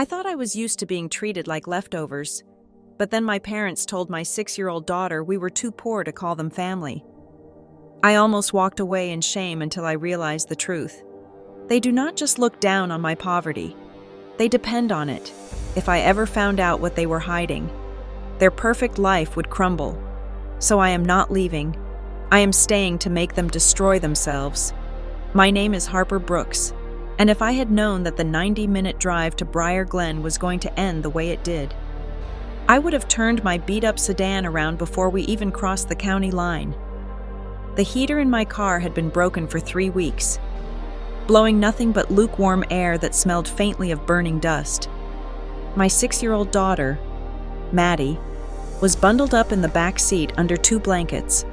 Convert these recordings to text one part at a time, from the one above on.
I thought I was used to being treated like leftovers, but then my parents told my 6-year-old daughter we were too poor to call them family. I almost walked away in shame until I realized the truth. They do not just look down on my poverty. They depend on it. If I ever found out what they were hiding, their perfect life would crumble. So I am not leaving. I am staying to make them destroy themselves. My name is Harper Brooks, and if I had known that the 90-minute drive to Briar Glen was going to end the way it did, I would have turned my beat-up sedan around before we even crossed the county line. The heater in my car had been broken for 3 weeks, blowing nothing but lukewarm air that smelled faintly of burning dust. My 6-year-old daughter, Maddie, was bundled up in the back seat under 2 blankets,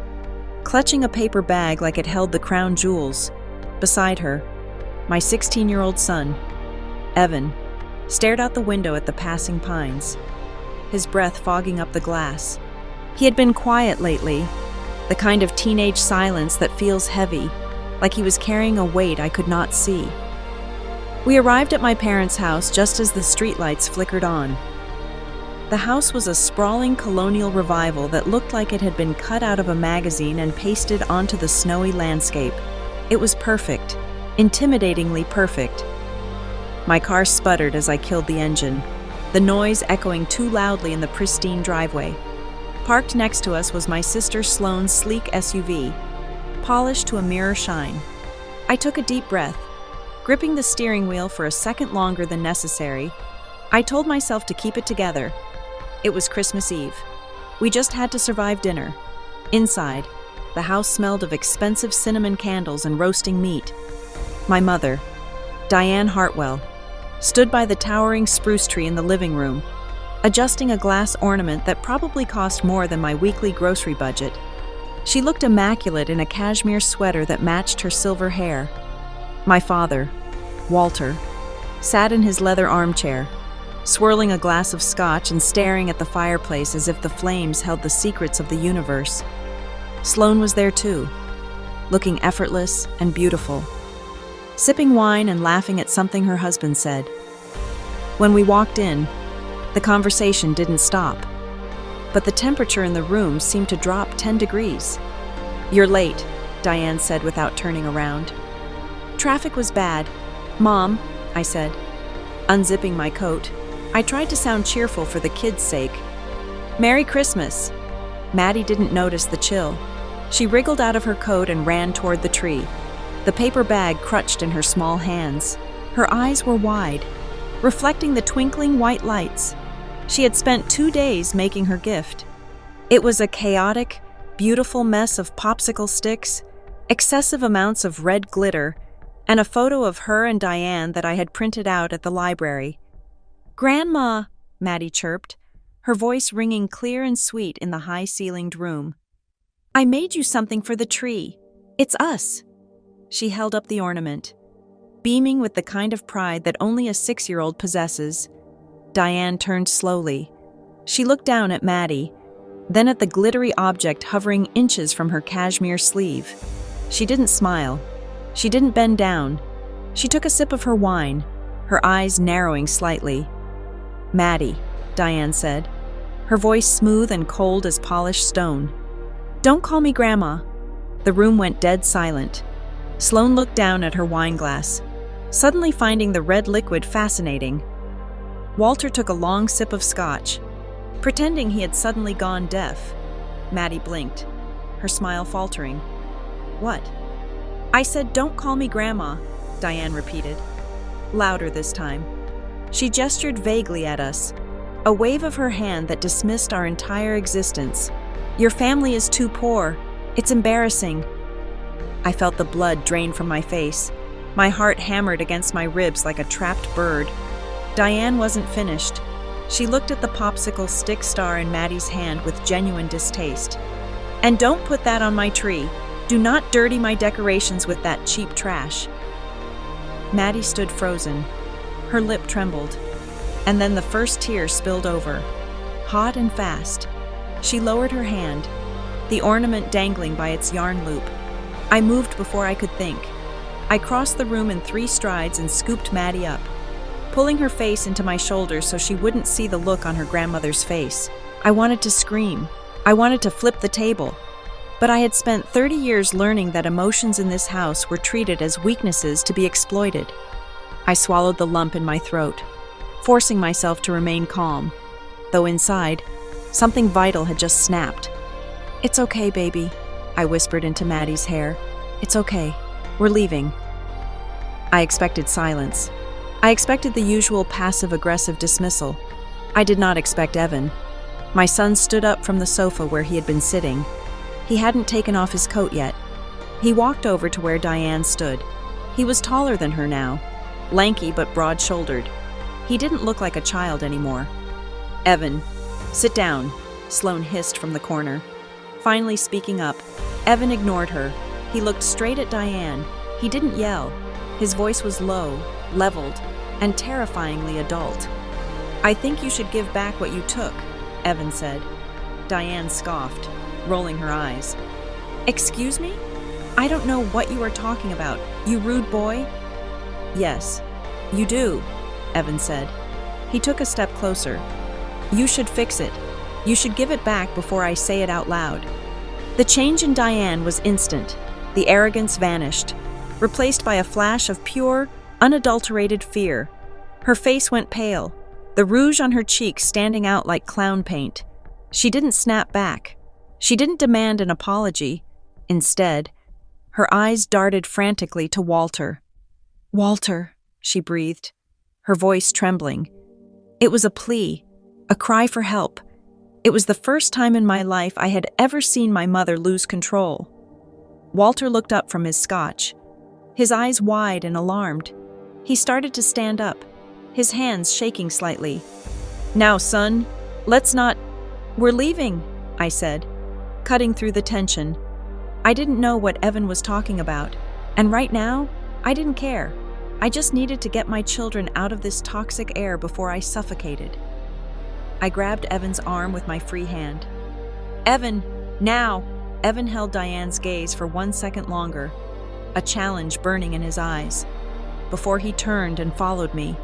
clutching a paper bag like it held the crown jewels. Beside her, my 16-year-old son, Evan, stared out the window at the passing pines, his breath fogging up the glass. He had been quiet lately, the kind of teenage silence that feels heavy, like he was carrying a weight I could not see. We arrived at my parents' house just as the streetlights flickered on. The house was a sprawling colonial revival that looked like it had been cut out of a magazine and pasted onto the snowy landscape. It was perfect, intimidatingly perfect. My car sputtered as I killed the engine, the noise echoing too loudly in the pristine driveway. Parked next to us was my sister Sloane's sleek SUV, polished to a mirror shine. I took a deep breath. Gripping the steering wheel for a second longer than necessary, I told myself to keep it together. It was Christmas Eve. We just had to survive dinner. Inside, the house smelled of expensive cinnamon candles and roasting meat. My mother, Diane Hartwell, stood by the towering spruce tree in the living room, adjusting a glass ornament that probably cost more than my weekly grocery budget. She looked immaculate in a cashmere sweater that matched her silver hair. My father, Walter, sat in his leather armchair, swirling a glass of scotch and staring at the fireplace as if the flames held the secrets of the universe. Sloane was there too, looking effortless and beautiful, sipping wine and laughing at something her husband said. When we walked in, the conversation didn't stop, but the temperature in the room seemed to drop 10 degrees. "You're late," Diane said without turning around. "Traffic was bad, Mom," I said, unzipping my coat. I tried to sound cheerful for the kids' sake. "Merry Christmas." Maddie didn't notice the chill. She wriggled out of her coat and ran toward the tree, the paper bag crutched in her small hands. Her eyes were wide, reflecting the twinkling white lights. She had spent 2 days making her gift. It was a chaotic, beautiful mess of popsicle sticks, excessive amounts of red glitter, and a photo of her and Diane that I had printed out at the library. "Grandma," Maddie chirped, her voice ringing clear and sweet in the high-ceilinged room. "I made you something for the tree. It's us." She held up the ornament, beaming with the kind of pride that only a 6-year-old possesses. Diane turned slowly. She looked down at Maddie, then at the glittery object hovering inches from her cashmere sleeve. She didn't smile. She didn't bend down. She took a sip of her wine, her eyes narrowing slightly. "Maddie," Diane said, her voice smooth and cold as polished stone. "Don't call me Grandma." The room went dead silent. Sloane looked down at her wine glass, suddenly finding the red liquid fascinating. Walter took a long sip of scotch, pretending he had suddenly gone deaf. Maddie blinked, her smile faltering. "What?" "I said, don't call me Grandma," Diane repeated, louder this time. She gestured vaguely at us, a wave of her hand that dismissed our entire existence. "Your family is too poor. It's embarrassing." I felt the blood drain from my face. My heart hammered against my ribs like a trapped bird. Diane wasn't finished. She looked at the popsicle stick star in Maddie's hand with genuine distaste. "And don't put that on my tree. Do not dirty my decorations with that cheap trash." Maddie stood frozen. Her lip trembled, and then the first tear spilled over, hot and fast. She lowered her hand, the ornament dangling by its yarn loop. I moved before I could think. I crossed the room in 3 strides and scooped Maddie up, pulling her face into my shoulder so she wouldn't see the look on her grandmother's face. I wanted to scream. I wanted to flip the table. But I had spent 30 years learning that emotions in this house were treated as weaknesses to be exploited. I swallowed the lump in my throat, forcing myself to remain calm, though inside, something vital had just snapped. "It's okay, baby," I whispered into Maddie's hair. "It's okay. We're leaving." I expected silence. I expected the usual passive-aggressive dismissal. I did not expect Evan. My son stood up from the sofa where he had been sitting. He hadn't taken off his coat yet. He walked over to where Diane stood. He was taller than her now, lanky but broad-shouldered. He didn't look like a child anymore. "Evan, sit down," Sloane hissed from the corner. Finally speaking up, Evan ignored her. He looked straight at Diane. He didn't yell. His voice was low, leveled, and terrifyingly adult. "I think you should give back what you took," Evan said. Diane scoffed, rolling her eyes. "Excuse me? I don't know what you are talking about, you rude boy." "Yes, you do," Evan said. He took a step closer. "You should fix it. You should give it back before I say it out loud." The change in Diane was instant. The arrogance vanished, replaced by a flash of pure, unadulterated fear. Her face went pale, the rouge on her cheeks standing out like clown paint. She didn't snap back. She didn't demand an apology. Instead, her eyes darted frantically to Walter. "Walter," she breathed, her voice trembling. It was a plea, a cry for help. It was the first time in my life I had ever seen my mother lose control. Walter looked up from his scotch, his eyes wide and alarmed. He started to stand up, his hands shaking slightly. "Now, son, let's not—" "We're leaving," I said, cutting through the tension. I didn't know what Evan was talking about, and right now, I didn't care. I just needed to get my children out of this toxic air before I suffocated. I grabbed Evan's arm with my free hand. "Evan, now!" Evan held Diane's gaze for 1 second longer, a challenge burning in his eyes, before he turned and followed me.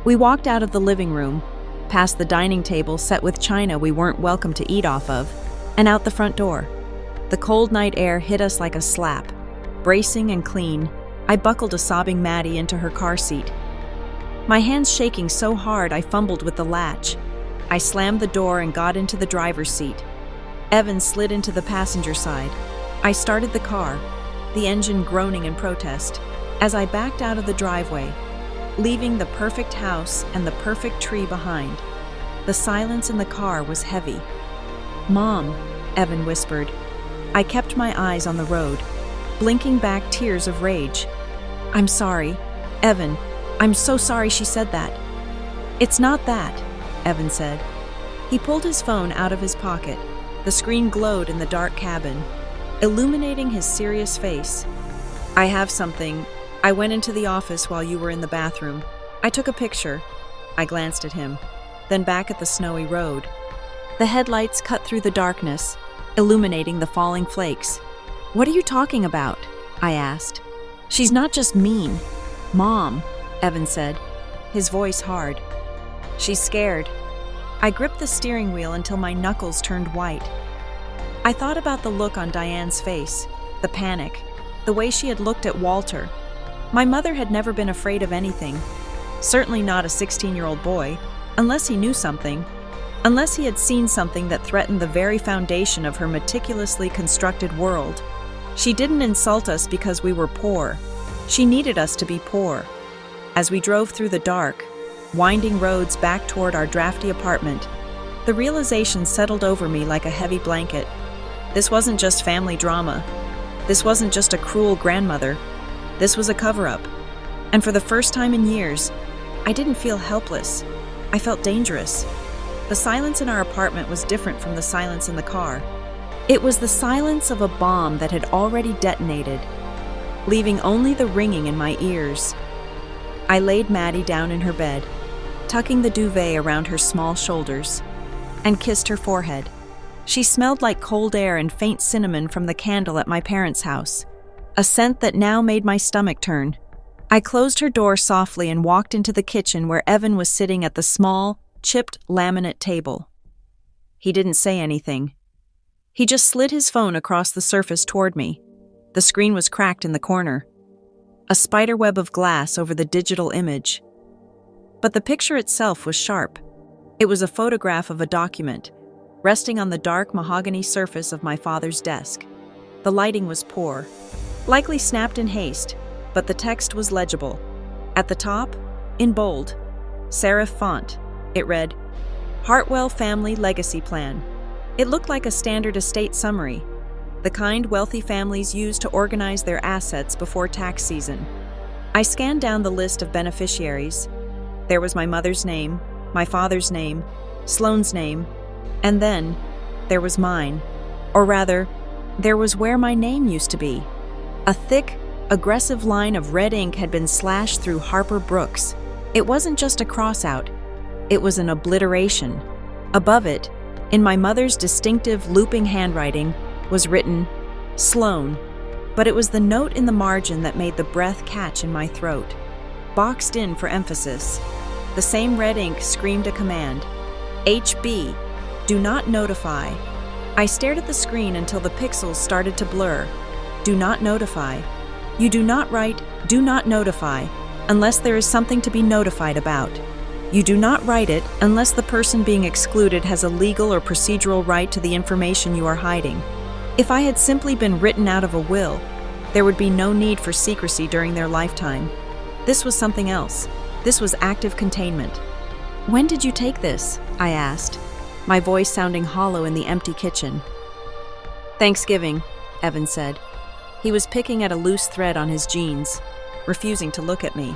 We walked out of the living room, past the dining table set with china we weren't welcome to eat off of, and out the front door. The cold night air hit us like a slap. Bracing and clean, I buckled a sobbing Maddie into her car seat. My hands shaking so hard I fumbled with the latch. I slammed the door and got into the driver's seat. Evan slid into the passenger side. I started the car, the engine groaning in protest, as I backed out of the driveway, leaving the perfect house and the perfect tree behind. The silence in the car was heavy. "Mom," Evan whispered. I kept my eyes on the road, blinking back tears of rage. "I'm sorry. Evan, I'm so sorry she said that." "It's not that," Evan said. He pulled his phone out of his pocket. The screen glowed in the dark cabin, illuminating his serious face. "I have something. I went into the office while you were in the bathroom. I took a picture." I glanced at him, then back at the snowy road. The headlights cut through the darkness, illuminating the falling flakes. "What are you talking about?" I asked. "She's not just mean." "Mom," Evan said, his voice hard. "She's scared." I gripped the steering wheel until my knuckles turned white. I thought about the look on Diane's face, the panic, the way she had looked at Walter. My mother had never been afraid of anything, certainly not a 16-year-old boy, unless he knew something, unless he had seen something that threatened the very foundation of her meticulously constructed world. She didn't insult us because we were poor. She needed us to be poor. As we drove through the dark, winding roads back toward our drafty apartment, the realization settled over me like a heavy blanket. This wasn't just family drama. This wasn't just a cruel grandmother. This was a cover-up. And for the first time in years, I didn't feel helpless. I felt dangerous. The silence in our apartment was different from the silence in the car. It was the silence of a bomb that had already detonated, leaving only the ringing in my ears. I laid Maddie down in her bed, tucking the duvet around her small shoulders, and kissed her forehead. She smelled like cold air and faint cinnamon from the candle at my parents' house, a scent that now made my stomach turn. I closed her door softly and walked into the kitchen where Evan was sitting at the small, chipped laminate table. He didn't say anything. He just slid his phone across the surface toward me. The screen was cracked in the corner. A spiderweb of glass over the digital image. But the picture itself was sharp. It was a photograph of a document, resting on the dark mahogany surface of my father's desk. The lighting was poor, likely snapped in haste, but the text was legible. At the top, in bold, serif font, it read, "Hartwell Family Legacy Plan." It looked like a standard estate summary, the kind wealthy families use to organize their assets before tax season. I scanned down the list of beneficiaries. There was my mother's name, my father's name, Sloane's name, and then there was mine. Or rather, there was where my name used to be. A thick, aggressive line of red ink had been slashed through Harper Brooks. It wasn't just a cross-out, it was an obliteration. Above it, in my mother's distinctive looping handwriting, was written, Sloane, but it was the note in the margin that made the breath catch in my throat. Boxed in for emphasis, the same red ink screamed a command, HB, do not notify. I stared at the screen until the pixels started to blur. Do not notify. You do not write, do not notify, unless there is something to be notified about. You do not write it unless the person being excluded has a legal or procedural right to the information you are hiding. If I had simply been written out of a will, there would be no need for secrecy during their lifetime. This was something else. This was active containment. When did you take this? I asked, my voice sounding hollow in the empty kitchen. Thanksgiving, Evan said. He was picking at a loose thread on his jeans, refusing to look at me.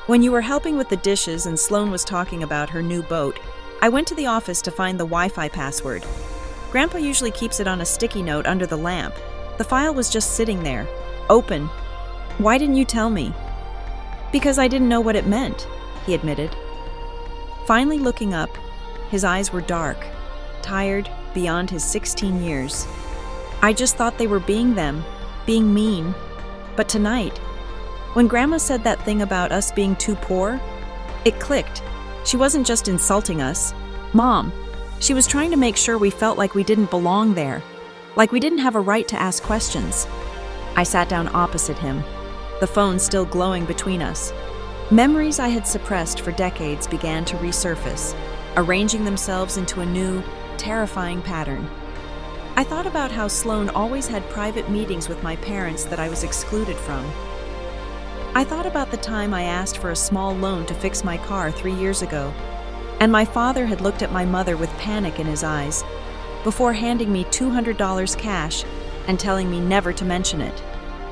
When you were helping with the dishes and Sloane was talking about her new boat, I went to the office to find the Wi-Fi password. Grandpa usually keeps it on a sticky note under the lamp. The file was just sitting there, open. Why didn't you tell me? Because I didn't know what it meant, he admitted. Finally looking up, his eyes were dark, tired beyond his 16 years. I just thought they were being them, being mean. But tonight, when Grandma said that thing about us being too poor, it clicked. She wasn't just insulting us. Mom, she was trying to make sure we felt like we didn't belong there, like we didn't have a right to ask questions. I sat down opposite him, the phone still glowing between us. Memories I had suppressed for decades began to resurface, arranging themselves into a new, terrifying pattern. I thought about how Sloane always had private meetings with my parents that I was excluded from. I thought about the time I asked for a small loan to fix my car 3 years ago, and my father had looked at my mother with panic in his eyes, before handing me $200 cash and telling me never to mention it.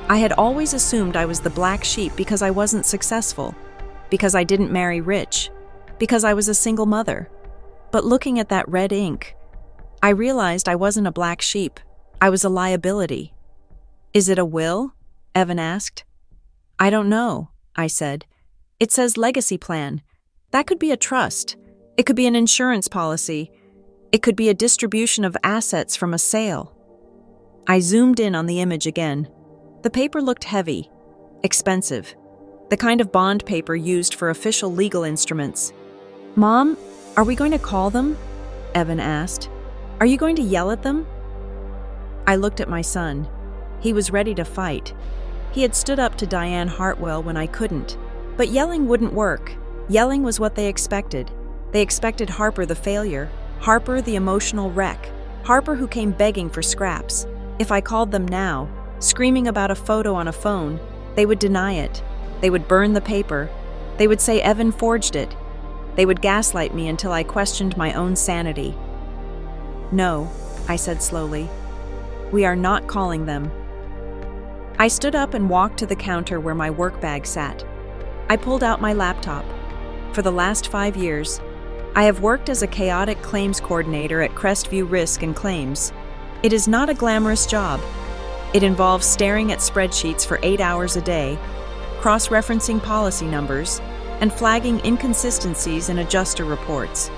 I had always assumed I was the black sheep because I wasn't successful, because I didn't marry rich, because I was a single mother. But looking at that red ink, I realized I wasn't a black sheep. I was a liability. Is it a will? Evan asked. I don't know, I said. It says legacy plan. That could be a trust. It could be an insurance policy. It could be a distribution of assets from a sale. I zoomed in on the image again. The paper looked heavy, expensive, the kind of bond paper used for official legal instruments. Mom, are we going to call them? Evan asked. Are you going to yell at them? I looked at my son. He was ready to fight. He had stood up to Diane Hartwell when I couldn't. But yelling wouldn't work. Yelling was what they expected. They expected Harper the failure, Harper the emotional wreck, Harper who came begging for scraps. If I called them now, screaming about a photo on a phone, they would deny it. They would burn the paper. They would say Evan forged it. They would gaslight me until I questioned my own sanity. No, I said slowly. We are not calling them. I stood up and walked to the counter where my work bag sat. I pulled out my laptop. For the last 5 years, I have worked as a chaotic claims coordinator at Crestview Risk and Claims. It is not a glamorous job. It involves staring at spreadsheets for 8 hours a day, cross-referencing policy numbers, and flagging inconsistencies in adjuster reports.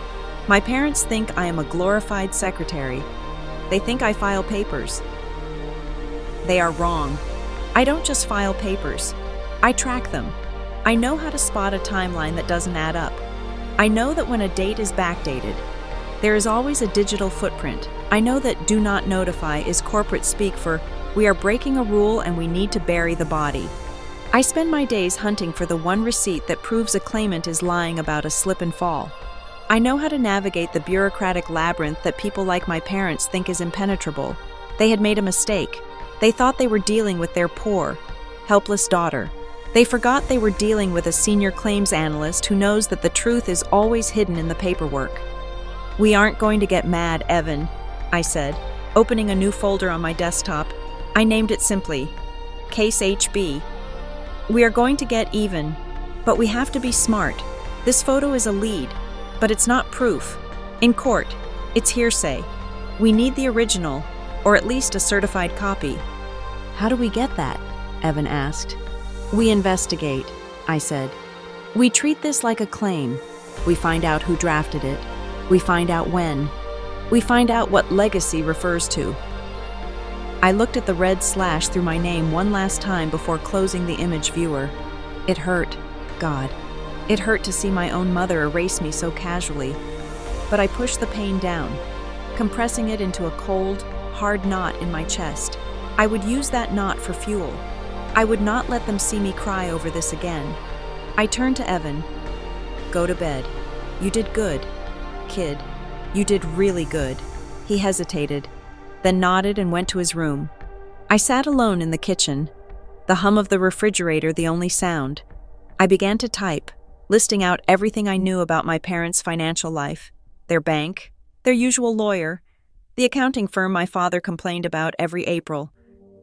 My parents think I am a glorified secretary. They think I file papers. They are wrong. I don't just file papers. I track them. I know how to spot a timeline that doesn't add up. I know that when a date is backdated, there is always a digital footprint. I know that do not notify is corporate speak for we are breaking a rule and we need to bury the body. I spend my days hunting for the one receipt that proves a claimant is lying about a slip and fall. I know how to navigate the bureaucratic labyrinth that people like my parents think is impenetrable. They had made a mistake. They thought they were dealing with their poor, helpless daughter. They forgot they were dealing with a senior claims analyst who knows that the truth is always hidden in the paperwork. "We aren't going to get mad, Evan," I said, opening a new folder on my desktop. I named it simply, Case HB. "We are going to get even, but we have to be smart. This photo is a lead, but it's not proof. In court, it's hearsay. We need the original, or at least a certified copy." "How do we get that?" Evan asked. "We investigate," I said. "We treat this like a claim. We find out who drafted it. We find out when. We find out what legacy refers to." I looked at the red slash through my name one last time before closing the image viewer. It hurt. God. It hurt to see my own mother erase me so casually. But I pushed the pain down, compressing it into a cold, hard knot in my chest. I would use that knot for fuel. I would not let them see me cry over this again. I turned to Evan. "Go to bed. You did good, kid. You did really good." He hesitated, then nodded and went to his room. I sat alone in the kitchen, the hum of the refrigerator the only sound. I began to type, listing out everything I knew about my parents' financial life, their bank, their usual lawyer, the accounting firm my father complained about every April.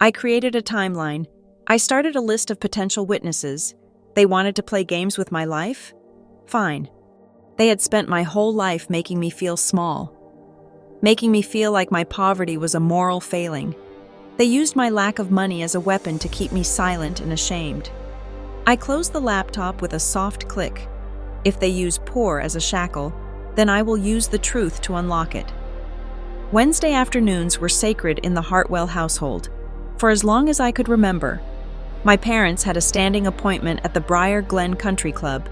I created a timeline. I started a list of potential witnesses. They wanted to play games with my life? Fine. They had spent my whole life making me feel small, making me feel like my poverty was a moral failing. They used my lack of money as a weapon to keep me silent and ashamed. I closed the laptop with a soft click. If they use poor as a shackle, then I will use the truth to unlock it. Wednesday afternoons were sacred in the Hartwell household. For as long as I could remember, my parents had a standing appointment at the Briar Glen Country Club.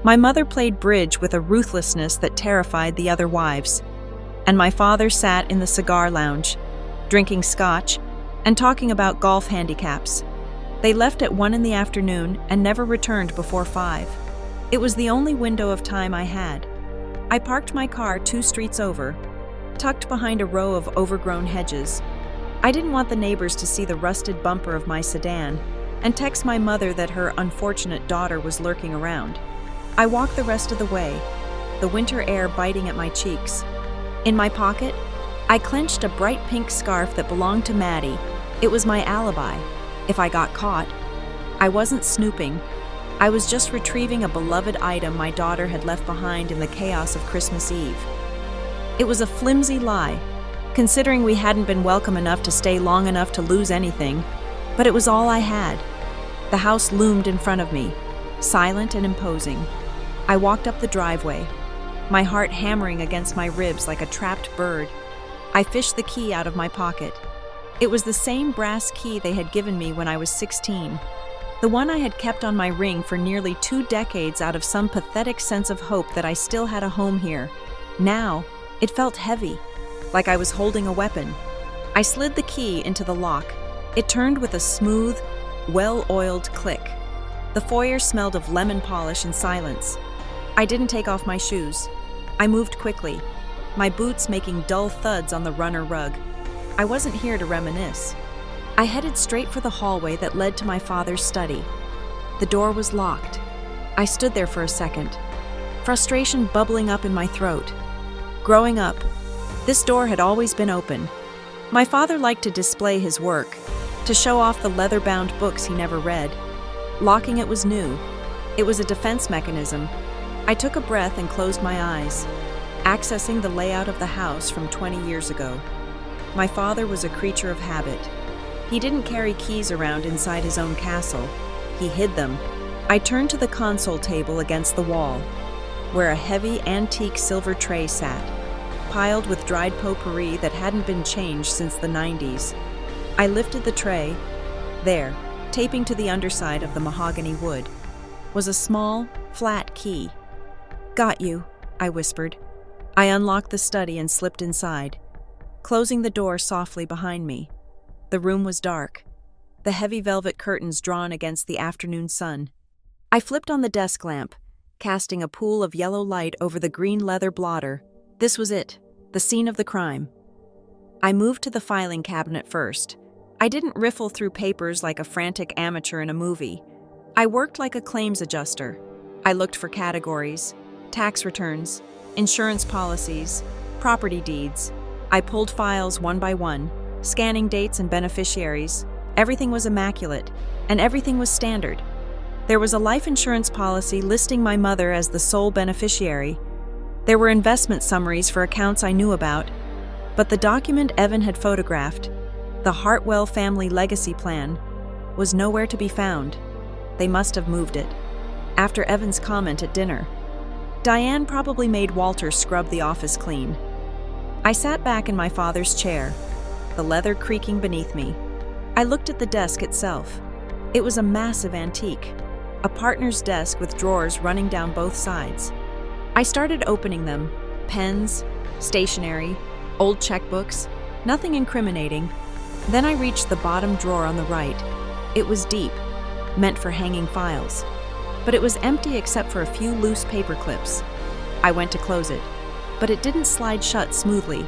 My mother played bridge with a ruthlessness that terrified the other wives, and my father sat in the cigar lounge, drinking scotch and talking about golf handicaps. They left at 1 in the afternoon and never returned before 5. It was the only window of time I had. I parked my car 2 streets over, tucked behind a row of overgrown hedges. I didn't want the neighbors to see the rusted bumper of my sedan and text my mother that her unfortunate daughter was lurking around. I walked the rest of the way, the winter air biting at my cheeks. In my pocket, I clenched a bright pink scarf that belonged to Maddie. It was my alibi. If I got caught, I wasn't snooping. I was just retrieving a beloved item my daughter had left behind in the chaos of Christmas Eve. It was a flimsy lie, considering we hadn't been welcome enough to stay long enough to lose anything, but it was all I had. The house loomed in front of me, silent and imposing. I walked up the driveway, my heart hammering against my ribs like a trapped bird. I fished the key out of my pocket. It was the same brass key they had given me when I was 16, the one I had kept on my ring for nearly 2 decades out of some pathetic sense of hope that I still had a home here. Now, it felt heavy, like I was holding a weapon. I slid the key into the lock. It turned with a smooth, well-oiled click. The foyer smelled of lemon polish and silence. I didn't take off my shoes. I moved quickly, my boots making dull thuds on the runner rug. I wasn't here to reminisce. I headed straight for the hallway that led to my father's study. The door was locked. I stood there for a second, frustration bubbling up in my throat. Growing up, this door had always been open. My father liked to display his work, to show off the leather-bound books he never read. Locking it was new. It was a defense mechanism. I took a breath and closed my eyes, accessing the layout of the house from 20 years ago. My father was a creature of habit. He didn't carry keys around inside his own castle. He hid them. I turned to the console table against the wall, where a heavy antique silver tray sat, piled with dried potpourri that hadn't been changed since the 90s. I lifted the tray, there, taping to the underside of the mahogany wood. was a small, flat key. "Got you," I whispered. I unlocked the study and slipped inside, closing the door softly behind me. The room was dark, the heavy velvet curtains drawn against the afternoon sun. I flipped on the desk lamp, casting a pool of yellow light over the green leather blotter. This was it, the scene of the crime. I moved to the filing cabinet first. I didn't riffle through papers like a frantic amateur in a movie. I worked like a claims adjuster. I looked for categories, tax returns, insurance policies, property deeds. I pulled files one by one, scanning dates and beneficiaries. Everything was immaculate, and everything was standard. There was a life insurance policy listing my mother as the sole beneficiary. There were investment summaries for accounts I knew about, but the document Evan had photographed, the Hartwell family legacy plan, was nowhere to be found. They must have moved it. After Evan's comment at dinner, Diane probably made Walter scrub the office clean. I sat back in my father's chair, the leather creaking beneath me. I looked at the desk itself. It was a massive antique, a partner's desk with drawers running down both sides. I started opening them, pens, stationery, old checkbooks, nothing incriminating. Then I reached the bottom drawer on the right. It was deep, meant for hanging files, but it was empty except for a few loose paper clips. I went to close it, but it didn't slide shut smoothly.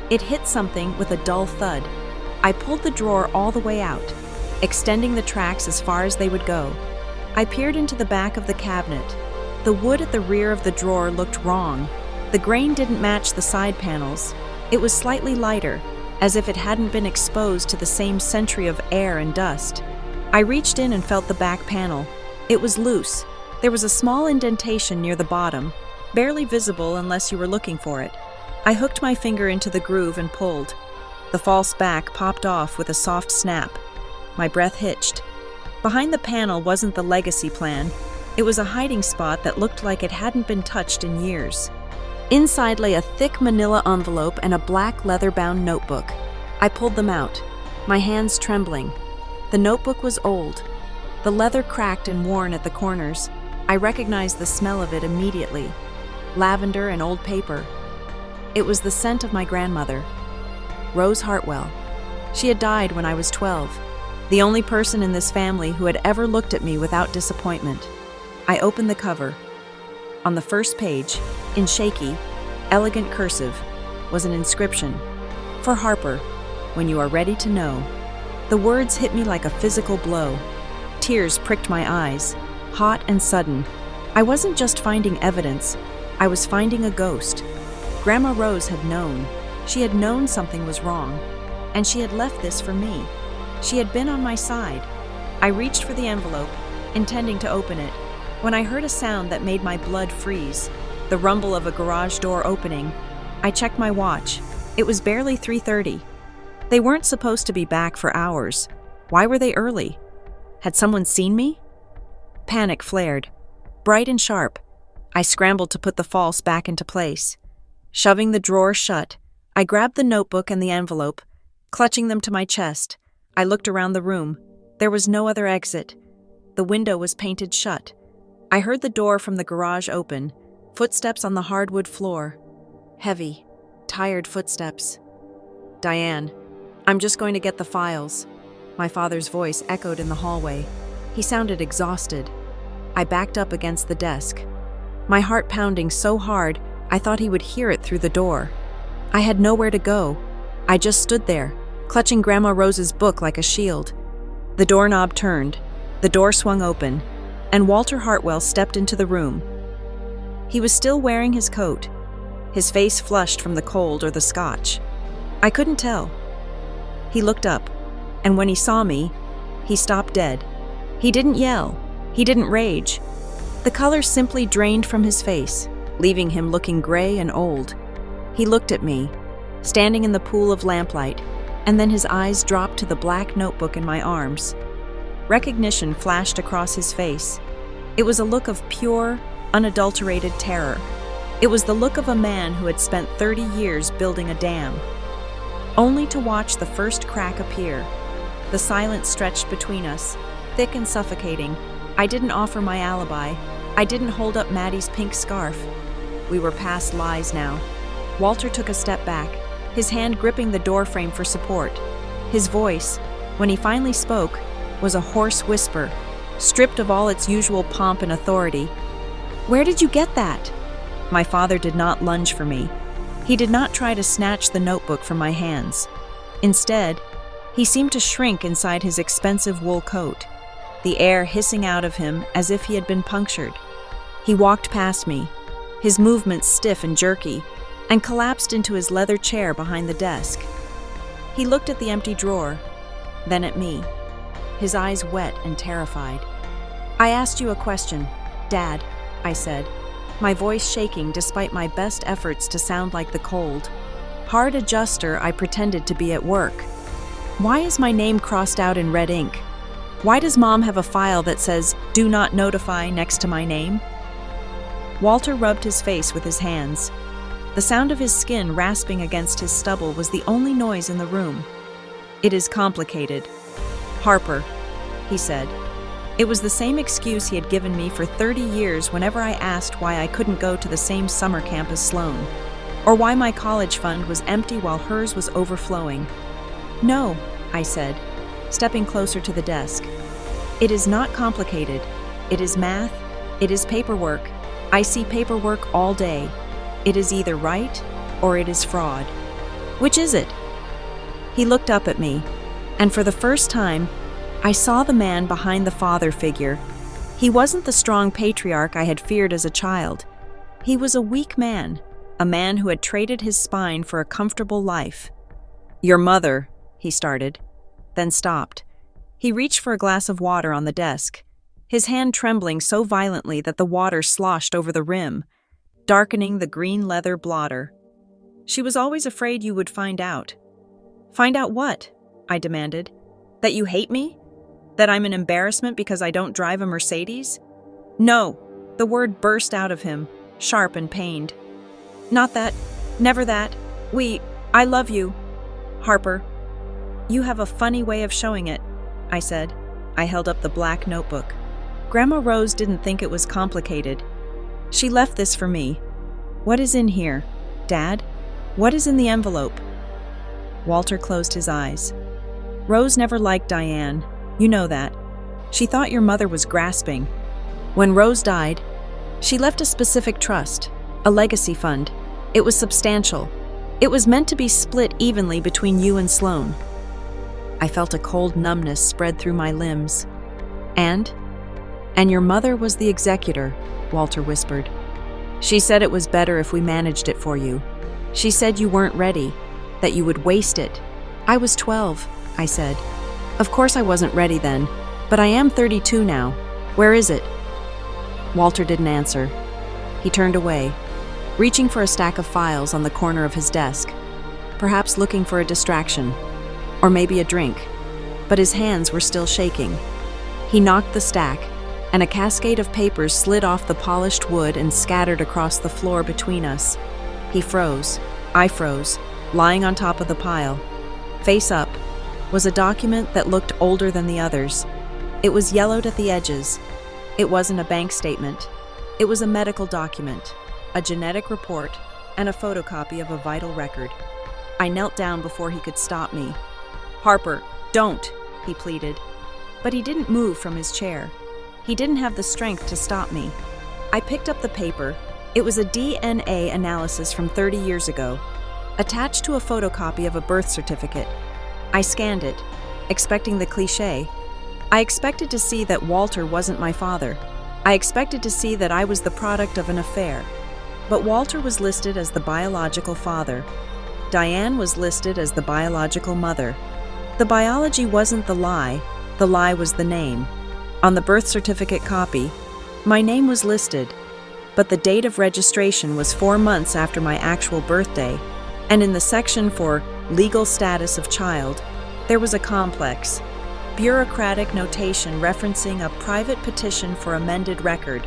It hit something with a dull thud. I pulled the drawer all the way out, extending the tracks as far as they would go. I peered into the back of the cabinet. The wood at the rear of the drawer looked wrong. The grain didn't match the side panels. It was slightly lighter, as if it hadn't been exposed to the same century of air and dust. I reached in and felt the back panel. It was loose. There was a small indentation near the bottom, barely visible unless you were looking for it. I hooked my finger into the groove and pulled. The false back popped off with a soft snap. My breath hitched. Behind the panel wasn't the legacy plan. It was a hiding spot that looked like it hadn't been touched in years. Inside lay a thick manila envelope and a black leather-bound notebook. I pulled them out, my hands trembling. The notebook was old, the leather cracked and worn at the corners. I recognized the smell of it immediately. Lavender and old paper. It was the scent of my grandmother, Rose Hartwell. She had died when I was 12, the only person in this family who had ever looked at me without disappointment. I opened the cover. On the first page, in shaky, elegant cursive, was an inscription. "For Harper, when you are ready to know." The words hit me like a physical blow. Tears pricked my eyes, hot and sudden. I wasn't just finding evidence, I was finding a ghost. Grandma Rose had known. She had known something was wrong, and she had left this for me. She had been on my side. I reached for the envelope, intending to open it, when I heard a sound that made my blood freeze, the rumble of a garage door opening. I checked my watch. It was barely 3:30. They weren't supposed to be back for hours. Why were they early? Had someone seen me? Panic flared, bright and sharp. I scrambled to put the false back into place. Shoving the drawer shut, I grabbed the notebook and the envelope, clutching them to my chest. I looked around the room. There was no other exit. The window was painted shut. I heard the door from the garage open, footsteps on the hardwood floor. Heavy, tired footsteps. "Diane, I'm just going to get the files." My father's voice echoed in the hallway. He sounded exhausted. I backed up against the desk, my heart pounding so hard I thought he would hear it through the door. I had nowhere to go. I just stood there, clutching Grandma Rose's book like a shield. The doorknob turned, the door swung open, and Walter Hartwell stepped into the room. He was still wearing his coat, his face flushed from the cold or the scotch. I couldn't tell. He looked up, and when he saw me, he stopped dead. He didn't yell. He didn't rage. The color simply drained from his face, leaving him looking gray and old. He looked at me, standing in the pool of lamplight, and then his eyes dropped to the black notebook in my arms. Recognition flashed across his face. It was a look of pure, unadulterated terror. It was the look of a man who had spent 30 years building a dam, only to watch the first crack appear. The silence stretched between us, thick and suffocating, I didn't offer my alibi. I didn't hold up Maddie's pink scarf. We were past lies now. Walter took a step back, his hand gripping the doorframe for support. His voice, when he finally spoke, was a hoarse whisper, stripped of all its usual pomp and authority. "Where did you get that?" My father did not lunge for me. He did not try to snatch the notebook from my hands. Instead, he seemed to shrink inside his expensive wool coat, the air hissing out of him as if he had been punctured. He walked past me, his movements stiff and jerky, and collapsed into his leather chair behind the desk. He looked at the empty drawer, then at me, his eyes wet and terrified. "I asked you a question, Dad," I said, my voice shaking despite my best efforts to sound like the cold, hard adjuster I pretended to be at work. "Why is my name crossed out in red ink? Why does Mom have a file that says, 'Do not notify' next to my name?" Walter rubbed his face with his hands. The sound of his skin rasping against his stubble was the only noise in the room. "It is complicated. Harper," he said. It was the same excuse he had given me for 30 years whenever I asked why I couldn't go to the same summer camp as Sloan, or why my college fund was empty while hers was overflowing. "No," I said, stepping closer to the desk. "It is not complicated. It is math. It is paperwork. I see paperwork all day. It is either right or it is fraud. Which is it?" He looked up at me, and for the first time, I saw the man behind the father figure. He wasn't the strong patriarch I had feared as a child. He was a weak man, a man who had traded his spine for a comfortable life. "Your mother," he started, then stopped. He reached for a glass of water on the desk, his hand trembling so violently that the water sloshed over the rim, darkening the green leather blotter. "She was always afraid you would find out." "Find out what?" I demanded. "That you hate me? That I'm an embarrassment because I don't drive a Mercedes?" "No," the word burst out of him, sharp and pained. "Not that. Never that. I love you, Harper." "You have a funny way of showing it," I said. I held up the black notebook. "Grandma Rose didn't think it was complicated. She left this for me. What is in here, Dad? What is in the envelope?" Walter closed his eyes. "Rose never liked Diane. You know that. She thought your mother was grasping. When Rose died, she left a specific trust, a legacy fund. It was substantial. It was meant to be split evenly between you and Sloan." I felt a cold numbness spread through my limbs. And your mother was the executor," Walter whispered. "She said it was better if we managed it for you. She said you weren't ready, that you would waste it." "I was 12, I said. "Of course I wasn't ready then, but I am 32 now. Where is it?" Walter didn't answer. He turned away, reaching for a stack of files on the corner of his desk, perhaps looking for a distraction, or maybe a drink, but his hands were still shaking. He knocked the stack, and a cascade of papers slid off the polished wood and scattered across the floor between us. He froze. I froze, lying on top of the pile. Face up was a document that looked older than the others. It was yellowed at the edges. It wasn't a bank statement. It was a medical document, a genetic report, and a photocopy of a vital record. I knelt down before he could stop me. "Harper, don't," he pleaded. But he didn't move from his chair. He didn't have the strength to stop me. I picked up the paper. It was a DNA analysis from 30 years ago, attached to a photocopy of a birth certificate. I scanned it, expecting the cliché. I expected to see that Walter wasn't my father. I expected to see that I was the product of an affair. But Walter was listed as the biological father. Diane was listed as the biological mother. The biology wasn't the lie was the name. On the birth certificate copy, my name was listed, but the date of registration was 4 months after my actual birthday, and in the section for legal status of child, there was a complex, bureaucratic notation referencing a private petition for amended record.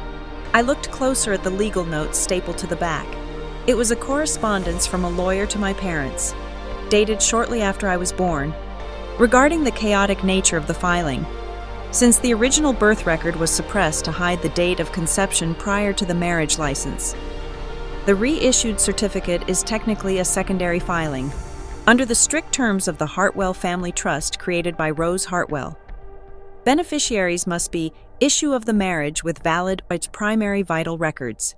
I looked closer at the legal notes stapled to the back. It was a correspondence from a lawyer to my parents, dated shortly after I was born, regarding the chaotic nature of the filing. since the original birth record was suppressed to hide the date of conception prior to the marriage license. The reissued certificate is technically a secondary filing, under the strict terms of the Hartwell Family Trust created by Rose Hartwell. Beneficiaries must be issue of the marriage with valid its primary vital records.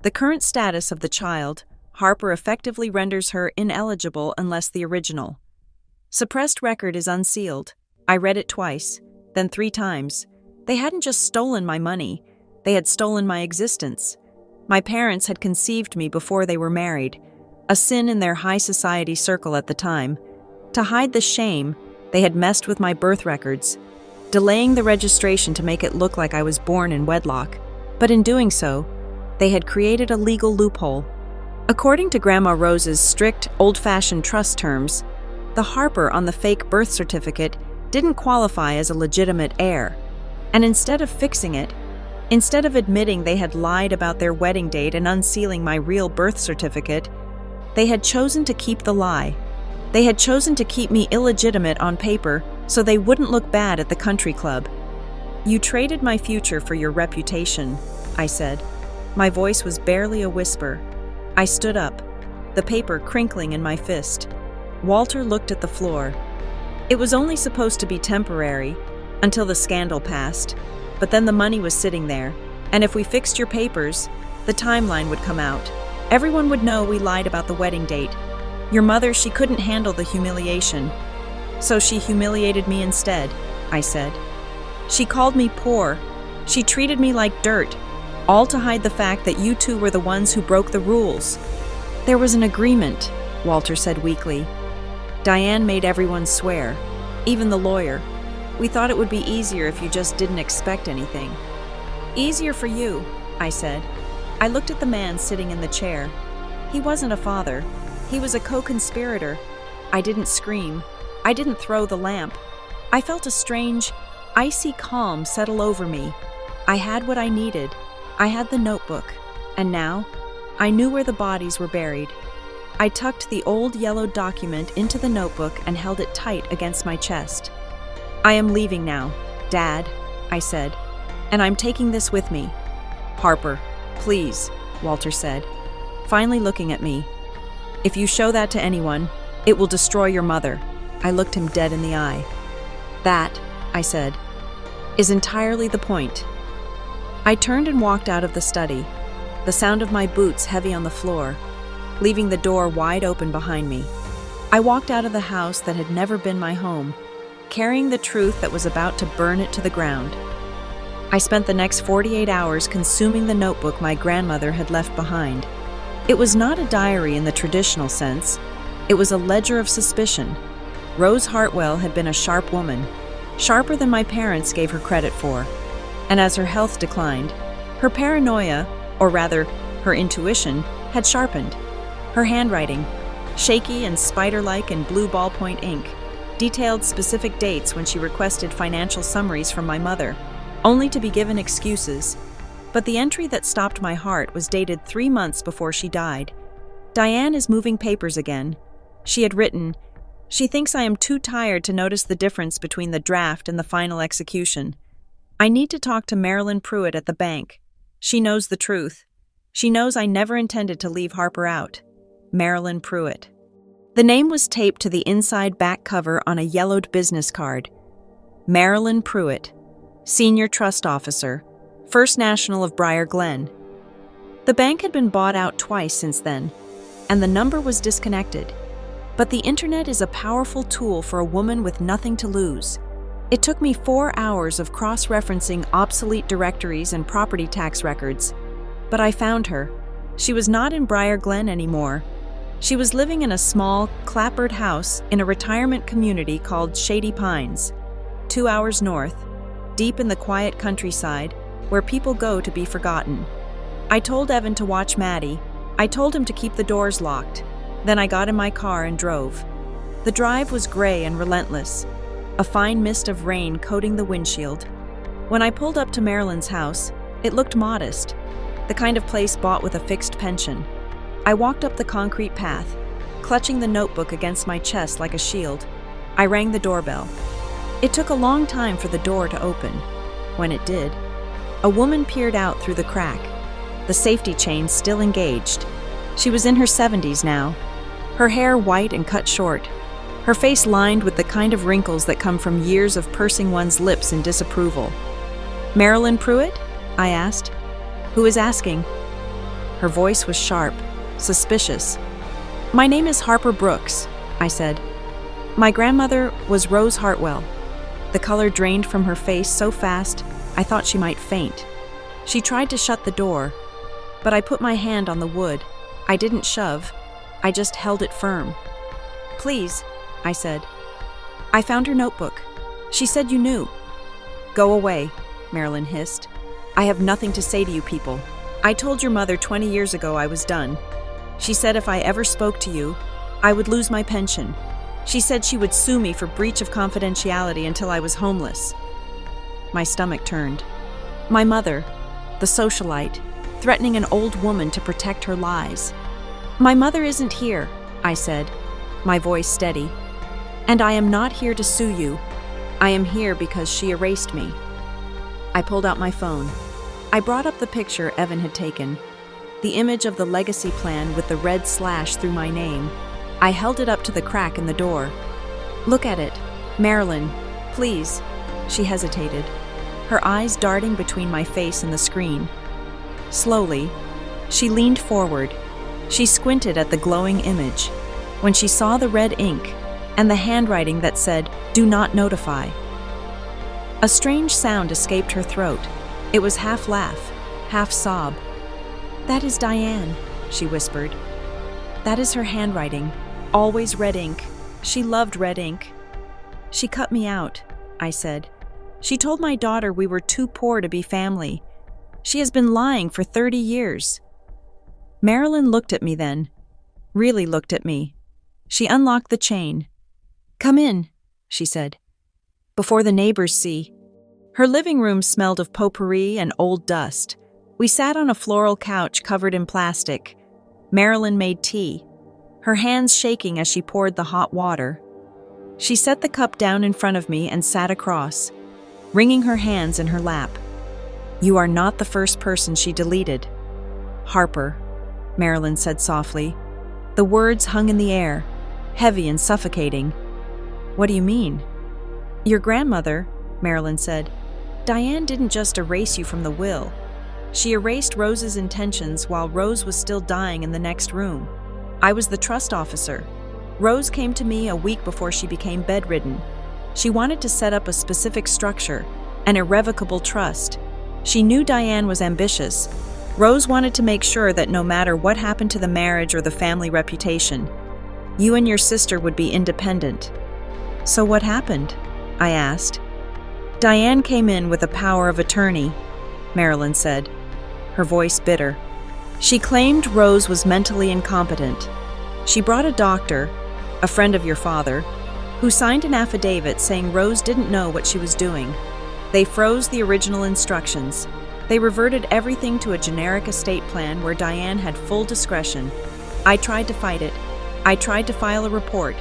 The current status of the child, Harper, effectively renders her ineligible unless the original suppressed record is unsealed. I read it twice, then 3 times. They hadn't just stolen my money, they had stolen my existence. My parents had conceived me before they were married, a sin in their high society circle at the time. To hide the shame, they had messed with my birth records, delaying the registration to make it look like I was born in wedlock. But in doing so, they had created a legal loophole. According to Grandma Rose's strict, old-fashioned trust terms, the Harper on the fake birth certificate didn't qualify as a legitimate heir, and instead of fixing it, instead of admitting they had lied about their wedding date and unsealing my real birth certificate, they had chosen to keep the lie. They had chosen to keep me illegitimate on paper so they wouldn't look bad at the country club. "You traded my future for your reputation," I said. My voice was barely a whisper. I stood up, the paper crinkling in my fist. Walter looked at the floor. "It was only supposed to be temporary, until the scandal passed, but then the money was sitting there, and if we fixed your papers, the timeline would come out. Everyone would know we lied about the wedding date. Your mother, she couldn't handle the humiliation, so she humiliated me instead," I said. "She called me poor. She treated me like dirt, all to hide the fact that you two were the ones who broke the rules." "There was an agreement," Walter said weakly. "Diane made everyone swear, even the lawyer. We thought it would be easier if you just didn't expect anything." "Easier for you," I said. I looked at the man sitting in the chair. He wasn't a father. He was a co-conspirator. I didn't scream. I didn't throw the lamp. I felt a strange, icy calm settle over me. I had what I needed. I had the notebook. And now, I knew where the bodies were buried. I tucked the old yellow document into the notebook and held it tight against my chest. "I am leaving now, Dad," I said, "and I'm taking this with me." "Harper, please," Walter said, finally looking at me. "If you show that to anyone, it will destroy your mother." I looked him dead in the eye. "That," I said, "is entirely the point." I turned and walked out of the study, the sound of my boots heavy on the floor, leaving the door wide open behind me. I walked out of the house that had never been my home, carrying the truth that was about to burn it to the ground. I spent the next 48 hours consuming the notebook my grandmother had left behind. It was not a diary in the traditional sense. It was a ledger of suspicion. Rose Hartwell had been a sharp woman, sharper than my parents gave her credit for. And as her health declined, her paranoia, or rather, her intuition, had sharpened. Her handwriting, shaky and spider-like in blue ballpoint ink, detailed specific dates when she requested financial summaries from my mother, only to be given excuses. But the entry that stopped my heart was dated 3 months before she died. "Diane is moving papers again." She had written, "She thinks I am too tired to notice the difference between the draft and the final execution. I need to talk to Marilyn Pruitt at the bank. She knows the truth. She knows I never intended to leave Harper out. Marilyn Pruitt." The name was taped to the inside back cover on a yellowed business card. Marilyn Pruitt, Senior Trust Officer, First National of Briar Glen. The bank had been bought out twice since then, and the number was disconnected. But the internet is a powerful tool for a woman with nothing to lose. It took me 4 hours of cross-referencing obsolete directories and property tax records. But I found her. She was not in Briar Glen anymore. She was living in a small, clapboard house in a retirement community called Shady Pines, 2 hours north, deep in the quiet countryside, where people go to be forgotten. I told Evan to watch Maddie. I told him to keep the doors locked. Then I got in my car and drove. The drive was gray and relentless, a fine mist of rain coating the windshield. When I pulled up to Marilyn's house, it looked modest, the kind of place bought with a fixed pension. I walked up the concrete path, clutching the notebook against my chest like a shield. I rang the doorbell. It took a long time for the door to open. When it did, a woman peered out through the crack, the safety chain still engaged. She was in her 70s now, her hair white and cut short, her face lined with the kind of wrinkles that come from years of pursing one's lips in disapproval. "Marilyn Pruitt?" I asked. "Who is asking?" Her voice was sharp, suspicious. "My name is Harper Brooks," I said. "My grandmother was Rose Hartwell." The color drained from her face so fast, I thought she might faint. She tried to shut the door, but I put my hand on the wood. I didn't shove, I just held it firm. "Please," I said. "I found her notebook. She said you knew." "Go away," Marilyn hissed. "I have nothing to say to you people. I told your mother 20 years ago I was done. She said if I ever spoke to you, I would lose my pension. She said she would sue me for breach of confidentiality until I was homeless." My stomach turned. My mother, the socialite, threatening an old woman to protect her lies. "My mother isn't here," I said, my voice steady. "And I am not here to sue you. I am here because she erased me." I pulled out my phone. I brought up the picture Evan had taken, the image of the legacy plan with the red slash through my name. I held it up to the crack in the door. "Look at it. Marilyn, please." She hesitated, her eyes darting between my face and the screen. Slowly, she leaned forward. She squinted at the glowing image. When she saw the red ink and the handwriting that said, "Do not notify." A strange sound escaped her throat. It was half laugh, half sob. "That is Diane," she whispered. "That is her handwriting. Always red ink. She loved red ink." "She cut me out," I said. "She told my daughter we were too poor to be family. She has been lying for 30 years. Marilyn looked at me then, really looked at me. She unlocked the chain. "Come in," she said, "before the neighbors see." Her living room smelled of potpourri and old dust. We sat on a floral couch covered in plastic. Marilyn made tea, her hands shaking as she poured the hot water. She set the cup down in front of me and sat across, wringing her hands in her lap. "You are not the first person she deleted." "Harper," Marilyn said softly. The words hung in the air, heavy and suffocating. "What do you mean?" "Your grandmother," Marilyn said. "Diane didn't just erase you from the will. She erased Rose's intentions while Rose was still dying in the next room. I was the trust officer. Rose came to me a week before she became bedridden. She wanted to set up a specific structure, an irrevocable trust. She knew Diane was ambitious. Rose wanted to make sure that no matter what happened to the marriage or the family reputation, you and your sister would be independent." "So what happened?" I asked. "Diane came in with a power of attorney," Marilyn said, her voice bitter. "She claimed Rose was mentally incompetent. She brought a doctor, a friend of your father, who signed an affidavit saying Rose didn't know what she was doing. They froze the original instructions. They reverted everything to a generic estate plan where Diane had full discretion. I tried to fight it. I tried to file a report.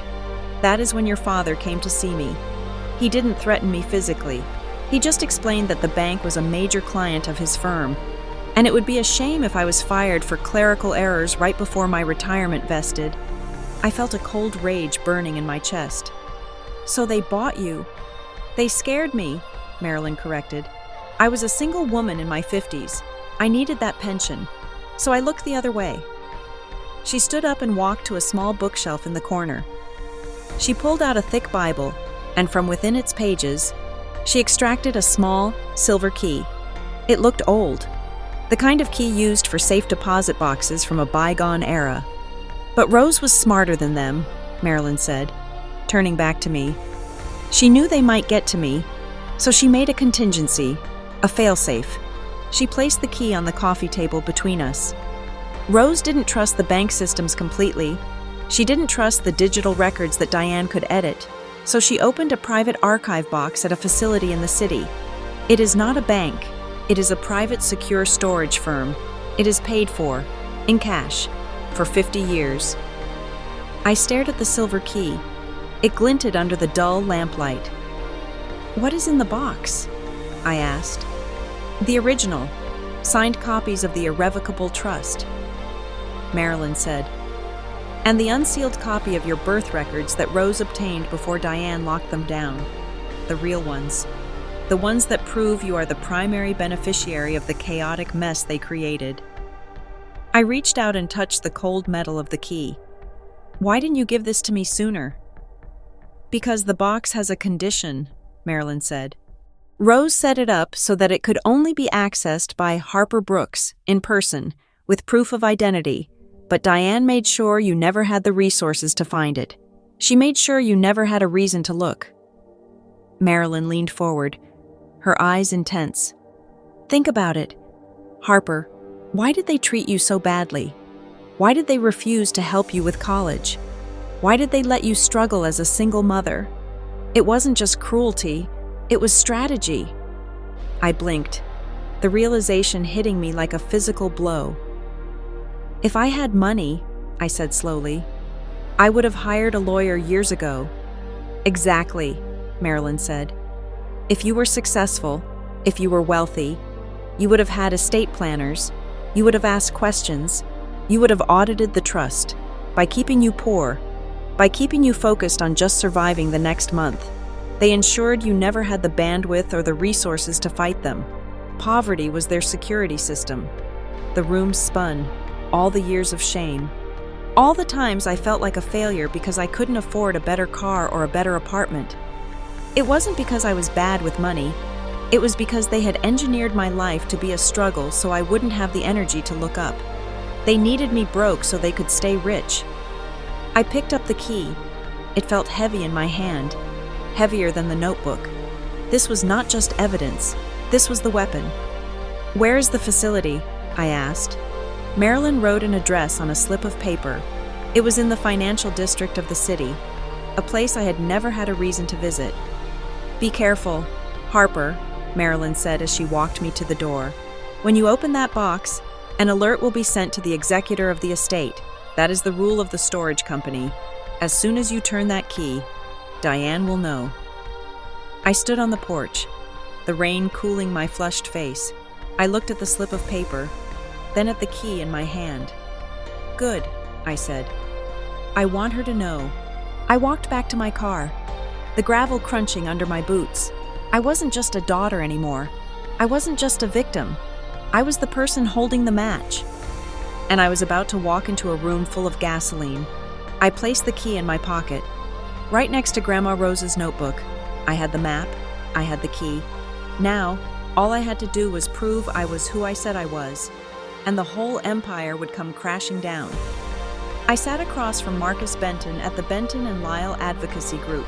That is when your father came to see me. He didn't threaten me physically. He just explained that the bank was a major client of his firm, and it would be a shame if I was fired for clerical errors right before my retirement vested." I felt a cold rage burning in my chest. "So they bought you." "They scared me," Marilyn corrected. "I was a single woman in my 50s. I needed that pension, so I looked the other way." She stood up and walked to a small bookshelf in the corner. She pulled out a thick Bible, and from within its pages, she extracted a small, silver key. It looked old, the kind of key used for safe deposit boxes from a bygone era. "But Rose was smarter than them," Marilyn said, turning back to me. "She knew they might get to me, so she made a contingency, a failsafe. She placed the key on the coffee table between us. Rose didn't trust the bank systems completely. She didn't trust the digital records that Diane could edit, so she opened a private archive box at a facility in the city. It is not a bank. It is a private secure storage firm. It is paid for, in cash, for 50 years. I stared at the silver key. It glinted under the dull lamplight. "What is in the box?" I asked. "The original, signed copies of the irrevocable trust," Marilyn said, "and the unsealed copy of your birth records that Rose obtained before Diane locked them down. The real ones. The ones that prove you are the primary beneficiary of the chaotic mess they created." I reached out and touched the cold metal of the key. "Why didn't you give this to me sooner?" "Because the box has a condition," Marilyn said. "Rose set it up so that it could only be accessed by Harper Brooks, in person, with proof of identity, but Diane made sure you never had the resources to find it. She made sure you never had a reason to look." Marilyn leaned forward, her eyes intense. "Think about it. Harper, why did they treat you so badly? Why did they refuse to help you with college? Why did they let you struggle as a single mother? It wasn't just cruelty, it was strategy." I blinked, the realization hitting me like a physical blow. "If I had money," I said slowly, "I would have hired a lawyer years ago." "Exactly," Marilyn said. "If you were successful, if you were wealthy, you would have had estate planners, you would have asked questions, you would have audited the trust. By keeping you poor, by keeping you focused on just surviving the next month, they ensured you never had the bandwidth or the resources to fight them. Poverty was their security system." The room spun, all the years of shame. All the times I felt like a failure because I couldn't afford a better car or a better apartment. It wasn't because I was bad with money, it was because they had engineered my life to be a struggle so I wouldn't have the energy to look up. They needed me broke so they could stay rich. I picked up the key. It felt heavy in my hand, heavier than the notebook. This was not just evidence, this was the weapon. "Where is the facility?" I asked. Marilyn wrote an address on a slip of paper. It was in the financial district of the city, a place I had never had a reason to visit. "Be careful, Harper," Marilyn said as she walked me to the door. "When you open that box, an alert will be sent to the executor of the estate. That is the rule of the storage company. As soon as you turn that key, Diane will know." I stood on the porch, the rain cooling my flushed face. I looked at the slip of paper, then at the key in my hand. "Good," I said. "I want her to know." I walked back to my car, the gravel crunching under my boots. I wasn't just a daughter anymore. I wasn't just a victim. I was the person holding the match. And I was about to walk into a room full of gasoline. I placed the key in my pocket, right next to Grandma Rose's notebook. I had the map, I had the key. Now, all I had to do was prove I was who I said I was, and the whole empire would come crashing down. I sat across from Marcus Benton at the Benton and Lyle Advocacy Group,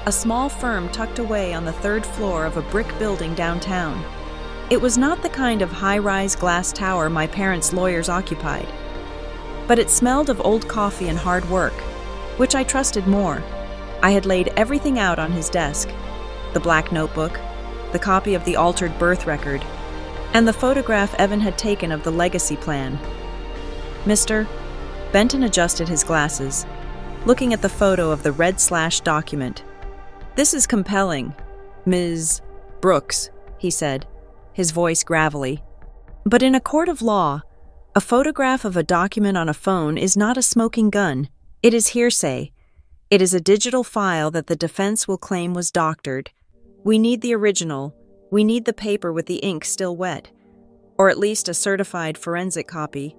a small firm tucked away on the third floor of a brick building downtown. It was not the kind of high-rise glass tower my parents' lawyers occupied, but it smelled of old coffee and hard work, which I trusted more. I had laid everything out on his desk: the black notebook, the copy of the altered birth record, and the photograph Evan had taken of the legacy plan. "Mr." Benton adjusted his glasses, looking at the photo of the red-slashed document. "This is compelling, Ms. Brooks," he said, his voice gravelly. "But in a court of law, a photograph of a document on a phone is not a smoking gun. It is hearsay. It is a digital file that the defense will claim was doctored. We need the original. We need the paper with the ink still wet, or at least a certified forensic copy."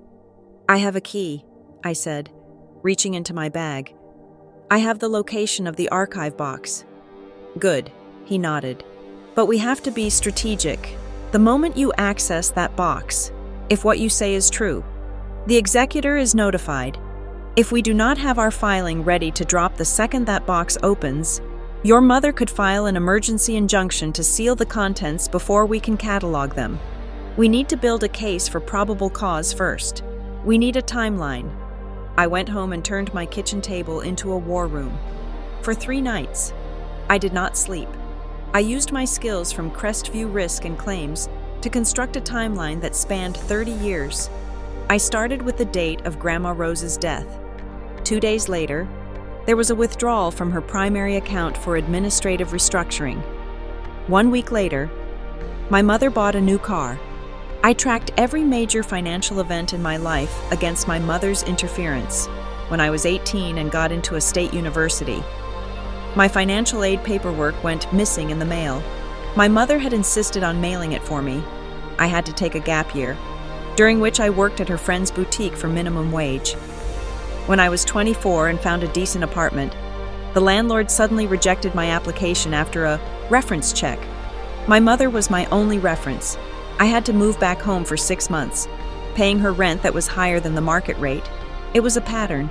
"I have a key," I said, reaching into my bag. "I have the location of the archive box." "Good," he nodded. "But we have to be strategic. The moment you access that box, if what you say is true, the executor is notified. If we do not have our filing ready to drop the second that box opens, your mother could file an emergency injunction to seal the contents before we can catalog them. We need to build a case for probable cause first. We need a timeline." I went home and turned my kitchen table into a war room. For 3 nights, I did not sleep. I used my skills from Crestview Risk and Claims to construct a timeline that spanned 30 years. I started with the date of Grandma Rose's death. 2 days later, there was a withdrawal from her primary account for administrative restructuring. 1 week later, my mother bought a new car. I tracked every major financial event in my life against my mother's interference when I was 18 and got into a state university. My financial aid paperwork went missing in the mail. My mother had insisted on mailing it for me. I had to take a gap year, during which I worked at her friend's boutique for minimum wage. When I was 24 and found a decent apartment, the landlord suddenly rejected my application after a reference check. My mother was my only reference. I had to move back home for 6 months, paying her rent that was higher than the market rate. It was a pattern.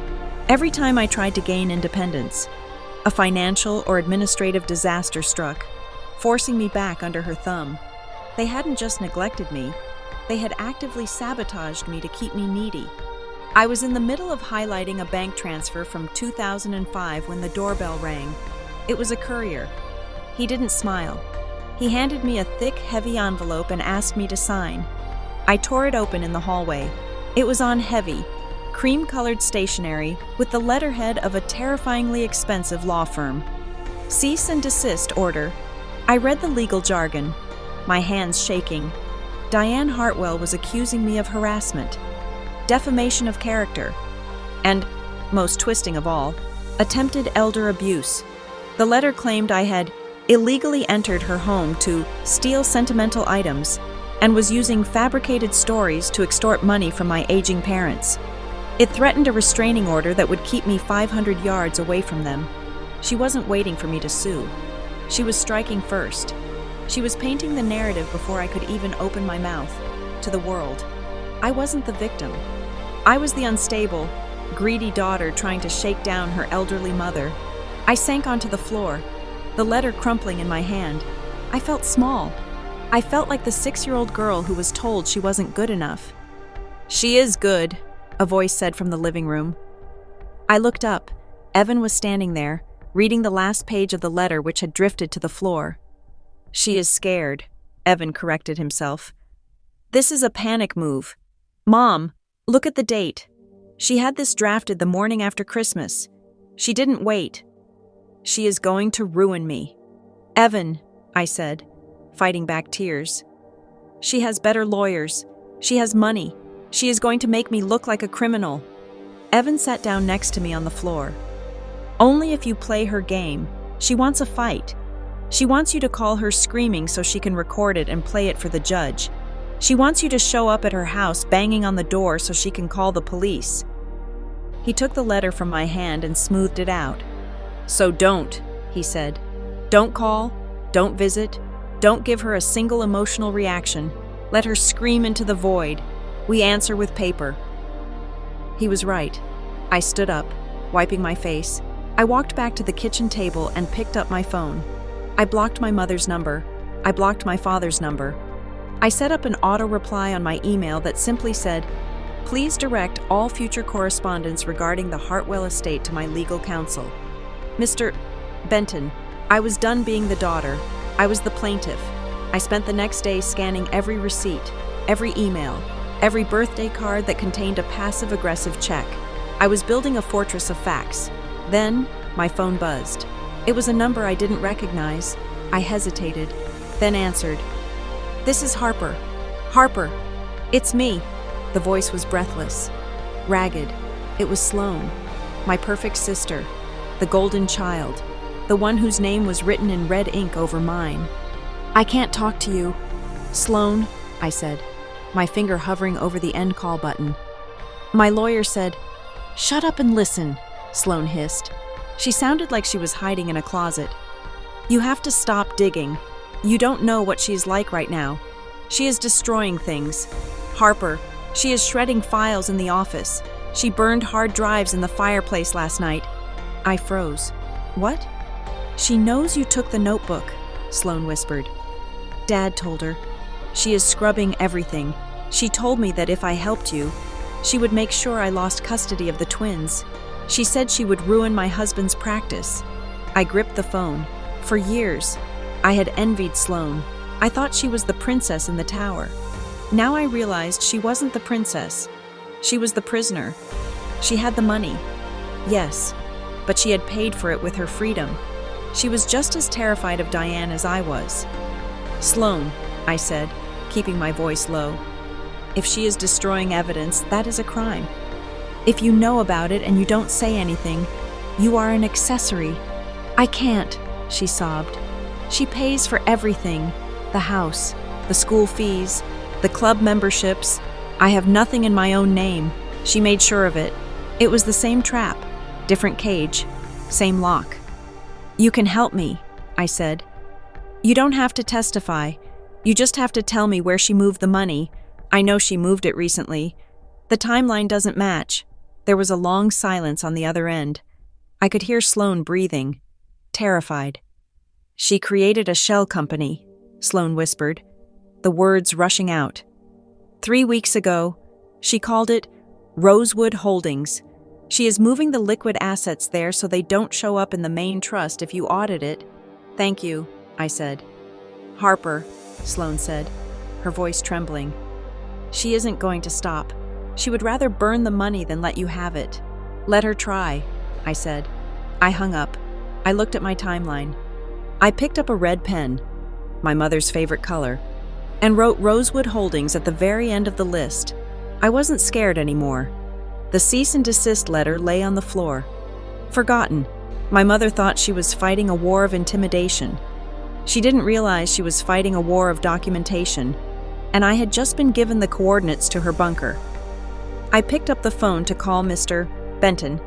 Every time I tried to gain independence, a financial or administrative disaster struck, forcing me back under her thumb. They hadn't just neglected me, they had actively sabotaged me to keep me needy. I was in the middle of highlighting a bank transfer from 2005 when the doorbell rang. It was a courier. He didn't smile. He handed me a thick, heavy envelope and asked me to sign. I tore it open in the hallway. It was on heavy, cream-colored stationery with the letterhead of a terrifyingly expensive law firm. Cease and desist order. I read the legal jargon, my hands shaking. Diane Hartwell was accusing me of harassment, defamation of character, and, most twisting of all, attempted elder abuse. The letter claimed I had illegally entered her home to steal sentimental items and was using fabricated stories to extort money from my aging parents. It threatened a restraining order that would keep me 500 yards away from them. She wasn't waiting for me to sue. She was striking first. She was painting the narrative before I could even open my mouth to the world. I wasn't the victim. I was the unstable, greedy daughter trying to shake down her elderly mother. I sank onto the floor, the letter crumpling in my hand. I felt small. I felt like the 6-year-old girl who was told she wasn't good enough. "She is good," a voice said from the living room. I looked up. Evan was standing there, reading the last page of the letter which had drifted to the floor. "She is scared," Evan corrected himself. "This is a panic move. Mom, look at the date. She had this drafted the morning after Christmas. She didn't wait. She is going to ruin me." "Evan," I said, fighting back tears. "She has better lawyers. She has money. She is going to make me look like a criminal." Evan sat down next to me on the floor. "Only if you play her game. She wants a fight. She wants you to call her screaming so she can record it and play it for the judge. She wants you to show up at her house banging on the door so she can call the police." He took the letter from my hand and smoothed it out. "So don't," he said. "Don't call, don't visit, don't give her a single emotional reaction. Let her scream into the void. We answer with paper." He was right. I stood up, wiping my face. I walked back to the kitchen table and picked up my phone. I blocked my mother's number. I blocked my father's number. I set up an auto-reply on my email that simply said, "Please direct all future correspondence regarding the Hartwell estate to my legal counsel. Mr. Benton." I was done being the daughter. I was the plaintiff. I spent the next day scanning every receipt, every email, every birthday card that contained a passive-aggressive check. I was building a fortress of facts. Then, my phone buzzed. It was a number I didn't recognize. I hesitated, then answered. "This is Harper. Harper, it's me." The voice was breathless, ragged. It was Sloan, my perfect sister, the golden child, the one whose name was written in red ink over mine. "I can't talk to you, Sloan," I said, my finger hovering over the end call button. My lawyer said, "Shut up and listen," Sloan hissed. She sounded like she was hiding in a closet. "You have to stop digging. You don't know what she is like right now. She is destroying things. Harper, she is shredding files in the office. She burned hard drives in the fireplace last night." I froze. "What?" "She knows you took the notebook," Sloan whispered. "Dad told her. She is scrubbing everything. She told me that if I helped you, she would make sure I lost custody of the twins. She said she would ruin my husband's practice." I gripped the phone. For years, I had envied Sloan. I thought she was the princess in the tower. Now I realized she wasn't the princess. She was the prisoner. She had the money. Yes, but she had paid for it with her freedom. She was just as terrified of Diane as I was. Sloan, I said, keeping my voice low. If she is destroying evidence, that is a crime. If you know about it and you don't say anything, you are an accessory. I can't, she sobbed. She pays for everything. The house, the school fees, the club memberships. I have nothing in my own name. She made sure of it. It was the same trap, different cage, same lock. You can help me, I said. You don't have to testify. You just have to tell me where she moved the money. I know she moved it recently. The timeline doesn't match. There was a long silence on the other end. I could hear Sloan breathing, terrified. She created a shell company, Sloan whispered, the words rushing out. 3 weeks ago, she called it Rosewood Holdings. She is moving the liquid assets there so they don't show up in the main trust if you audit it. Thank you, I said. Harper, Sloan said, her voice trembling. She isn't going to stop. She would rather burn the money than let you have it. Let her try, I said. I hung up. I looked at my timeline. I picked up a red pen, my mother's favorite color, and wrote Rosewood Holdings at the very end of the list. I wasn't scared anymore. The cease and desist letter lay on the floor. Forgotten. My mother thought she was fighting a war of intimidation. She didn't realize she was fighting a war of documentation, and I had just been given the coordinates to her bunker. I picked up the phone to call Mr. Benton.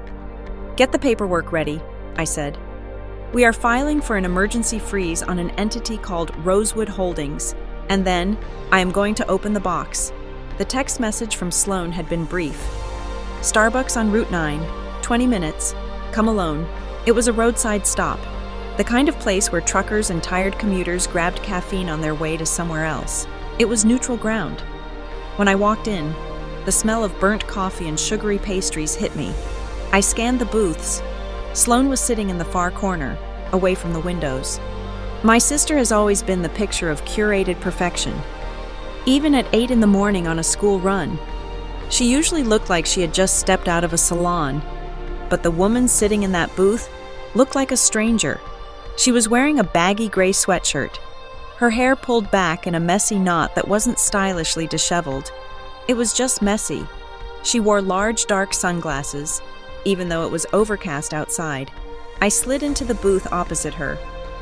Get the paperwork ready, I said. We are filing for an emergency freeze on an entity called Rosewood Holdings, and then I am going to open the box. The text message from Sloan had been brief. Starbucks on Route 9, 20 minutes, come alone. It was a roadside stop, the kind of place where truckers and tired commuters grabbed caffeine on their way to somewhere else. It was neutral ground. When I walked in, the smell of burnt coffee and sugary pastries hit me. I scanned the booths. Sloan was sitting in the far corner, away from the windows. My sister has always been the picture of curated perfection. Even at 8 in the morning on a school run, she usually looked like she had just stepped out of a salon. But the woman sitting in that booth looked like a stranger. She was wearing a baggy gray sweatshirt, her hair pulled back in a messy knot that wasn't stylishly disheveled. It was just messy. She wore large dark sunglasses, even though it was overcast outside. I slid into the booth opposite her.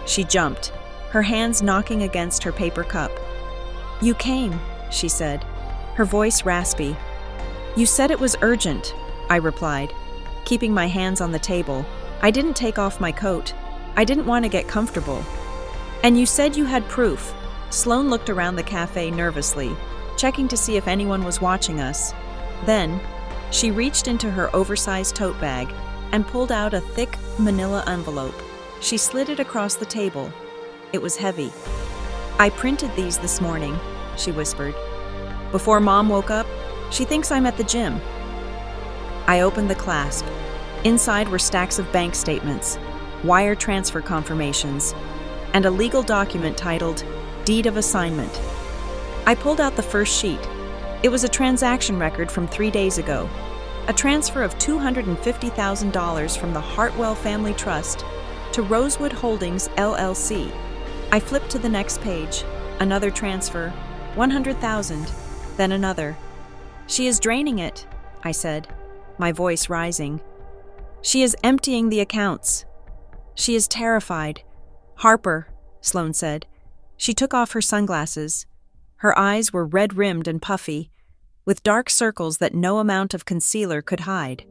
She jumped, her hands knocking against her paper cup. You came, she said, her voice raspy. You said it was urgent, I replied, keeping my hands on the table. I didn't take off my coat. I didn't want to get comfortable. And you said you had proof. Sloan looked around the cafe nervously, checking to see if anyone was watching us. Then, she reached into her oversized tote bag and pulled out a thick manila envelope. She slid it across the table. It was heavy. I printed these this morning, she whispered. Before Mom woke up, she thinks I'm at the gym. I opened the clasp. Inside were stacks of bank statements, wire transfer confirmations, and a legal document titled Deed of Assignment. I pulled out the first sheet. It was a transaction record from 3 days ago, a transfer of $250,000 from the Hartwell Family Trust to Rosewood Holdings, LLC. I flipped to the next page. Another transfer, $100,000, then another. She is draining it, I said, my voice rising. She is emptying the accounts. She is terrified. Harper, Sloan said. She took off her sunglasses. Her eyes were red-rimmed and puffy, with dark circles that no amount of concealer could hide.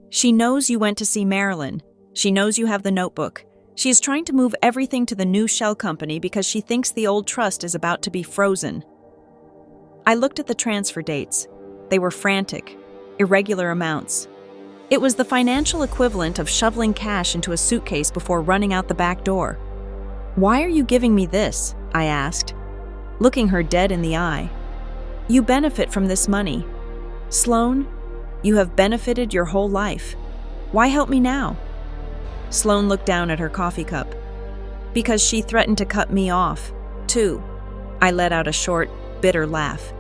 She knows you went to see Marilyn. She knows you have the notebook. She is trying to move everything to the new shell company because she thinks the old trust is about to be frozen. I looked at the transfer dates. They were frantic, irregular amounts. It was the financial equivalent of shoveling cash into a suitcase before running out the back door. Why are you giving me this? I asked, looking her dead in the eye. You benefit from this money. Sloan, you have benefited your whole life. Why help me now? Sloan looked down at her coffee cup. Because she threatened to cut me off, too. I let out a short, bitter laugh.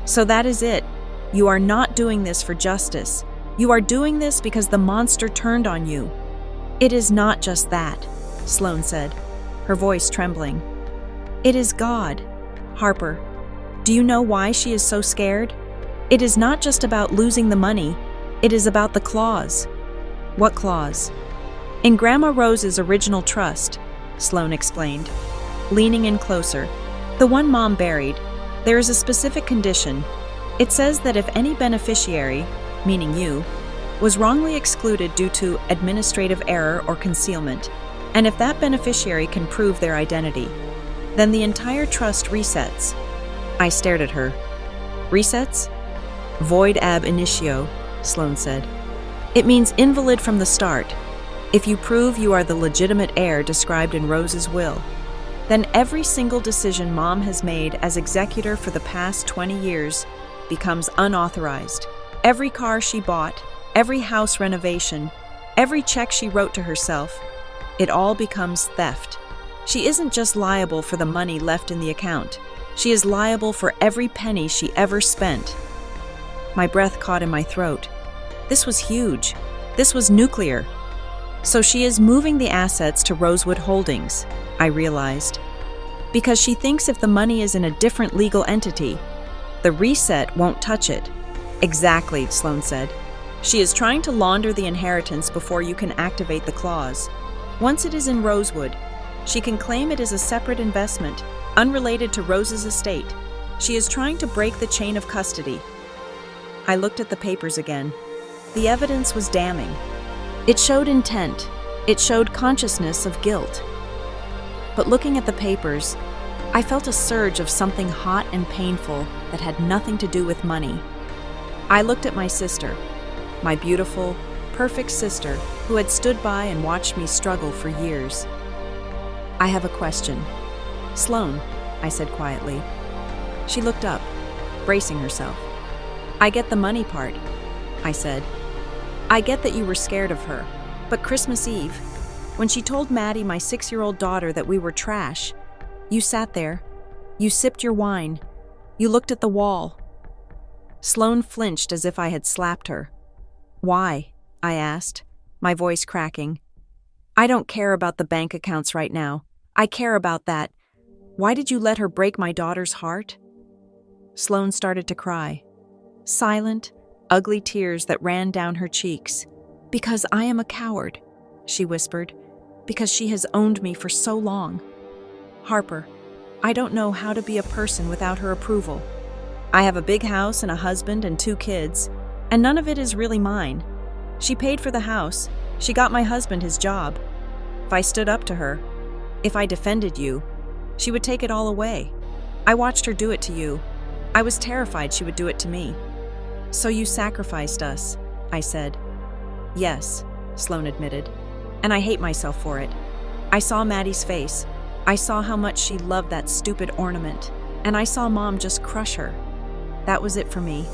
So that is it. You are not doing this for justice. You are doing this because the monster turned on you. It is not just that, Sloan said, her voice trembling. It is God. Harper, do you know why she is so scared? It is not just about losing the money, it is about the clause. What clause? In Grandma Rose's original trust, Sloane explained, leaning in closer, the one Mom buried, there is a specific condition. It says that if any beneficiary, meaning you, was wrongly excluded due to administrative error or concealment, and if that beneficiary can prove their identity, then the entire trust resets. I stared at her. Resets? Void ab initio, Sloane said. It means invalid from the start. If you prove you are the legitimate heir described in Rose's will, then every single decision Mom has made as executor for the past 20 years becomes unauthorized. Every car she bought, every house renovation, every check she wrote to herself, it all becomes theft. She isn't just liable for the money left in the account. She is liable for every penny she ever spent. My breath caught in my throat. This was huge. This was nuclear. So she is moving the assets to Rosewood Holdings, I realized. Because she thinks if the money is in a different legal entity, the reset won't touch it. Exactly, Sloane said. She is trying to launder the inheritance before you can activate the clause. Once it is in Rosewood, she can claim it is a separate investment, unrelated to Rose's estate. She is trying to break the chain of custody. I looked at the papers again. The evidence was damning. It showed intent. It showed consciousness of guilt. But looking at the papers, I felt a surge of something hot and painful that had nothing to do with money. I looked at my sister, my beautiful, perfect sister who had stood by and watched me struggle for years. I have a question. Sloane, I said quietly. She looked up, bracing herself. I get the money part, I said. I get that you were scared of her, but Christmas Eve, when she told Maddie, my 6-year-old daughter, that we were trash, you sat there, you sipped your wine, you looked at the wall. Sloane flinched as if I had slapped her. Why? I asked, my voice cracking. I don't care about the bank accounts right now. I care about that. Why did you let her break my daughter's heart? Sloane started to cry. Silent, ugly tears that ran down her cheeks. Because I am a coward, she whispered. Because she has owned me for so long. Harper, I don't know how to be a person without her approval. I have a big house and a husband and 2 kids, and none of it is really mine. She paid for the house. She got my husband his job. If I stood up to her, if I defended you, she would take it all away. I watched her do it to you. I was terrified she would do it to me. So you sacrificed us, I said. Yes, Sloane admitted, and I hate myself for it. I saw Maddie's face. I saw how much she loved that stupid ornament, and I saw Mom just crush her. That was it for me.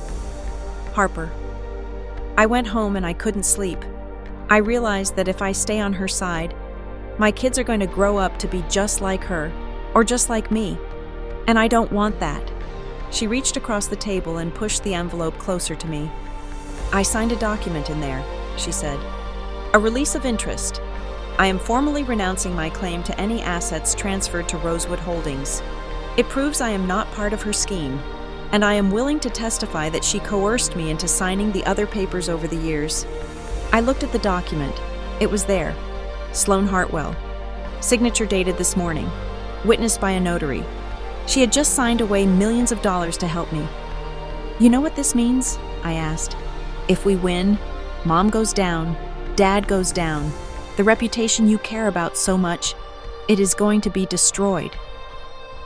Harper. I went home and I couldn't sleep. I realized that if I stay on her side, my kids are going to grow up to be just like her, or just like me, and I don't want that. She reached across the table and pushed the envelope closer to me. I signed a document in there, she said. A release of interest. I am formally renouncing my claim to any assets transferred to Rosewood Holdings. It proves I am not part of her scheme, and I am willing to testify that she coerced me into signing the other papers over the years. I looked at the document. It was there. Sloane Hartwell. Signature dated this morning. Witnessed by a notary. She had just signed away millions of dollars to help me. You know what this means? I asked. If we win, Mom goes down, Dad goes down. The reputation you care about so much, it is going to be destroyed.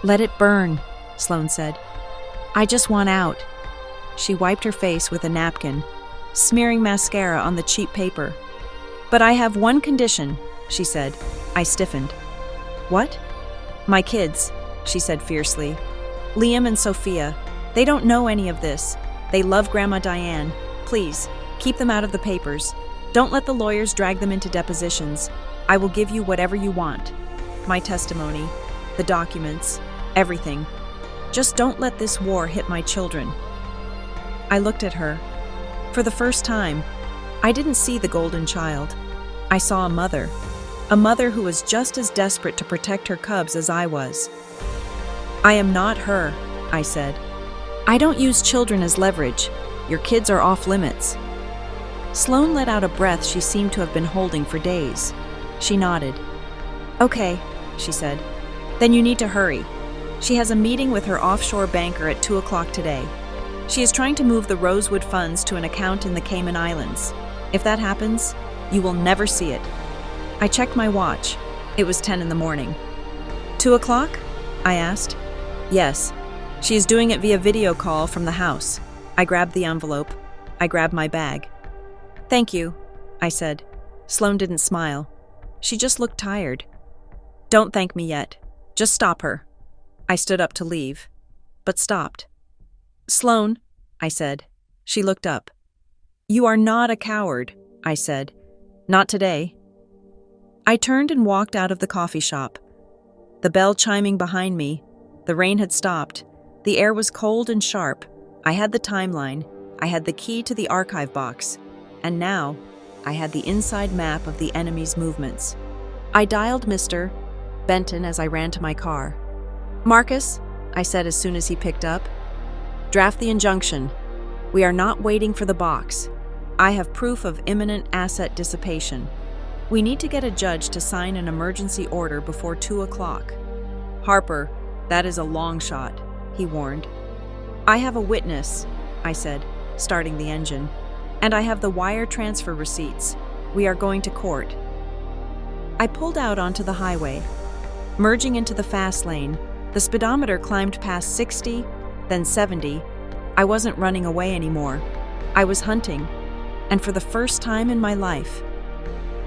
Let it burn, Sloane said. I just want out. She wiped her face with a napkin, smearing mascara on the cheap paper. But I have one condition, she said. I stiffened. What? My kids, she said fiercely. Liam and Sophia, they don't know any of this. They love Grandma Diane. Please, keep them out of the papers. Don't let the lawyers drag them into depositions. I will give you whatever you want. My testimony, the documents, everything. Just don't let this war hit my children. I looked at her. For the first time, I didn't see the golden child. I saw a mother who was just as desperate to protect her cubs as I was. I am not her, I said. I don't use children as leverage. Your kids are off limits. Sloane let out a breath she seemed to have been holding for days. She nodded. Okay, she said. Then you need to hurry. She has a meeting with her offshore banker at 2 o'clock today. She is trying to move the Rosewood funds to an account in the Cayman Islands. If that happens, you will never see it. I checked my watch. It was 10 in the morning. 2 o'clock? I asked. Yes. She is doing it via video call from the house. I grabbed the envelope. I grabbed my bag. Thank you, I said. Sloane didn't smile. She just looked tired. Don't thank me yet. Just stop her. I stood up to leave, but stopped. Sloane, I said. She looked up. You are not a coward, I said. Not today. I turned and walked out of the coffee shop. The bell chiming behind me. The rain had stopped. The air was cold and sharp. I had the timeline. I had the key to the archive box. And now, I had the inside map of the enemy's movements. I dialed Mr. Benton as I ran to my car. Marcus, I said as soon as he picked up, draft the injunction. We are not waiting for the box. I have proof of imminent asset dissipation. We need to get a judge to sign an emergency order before 2 o'clock. Harper, that is a long shot, he warned. I have a witness, I said, starting the engine. And I have the wire transfer receipts. We are going to court. I pulled out onto the highway. Merging into the fast lane, the speedometer climbed past 60, then 70. I wasn't running away anymore. I was hunting. And for the first time in my life,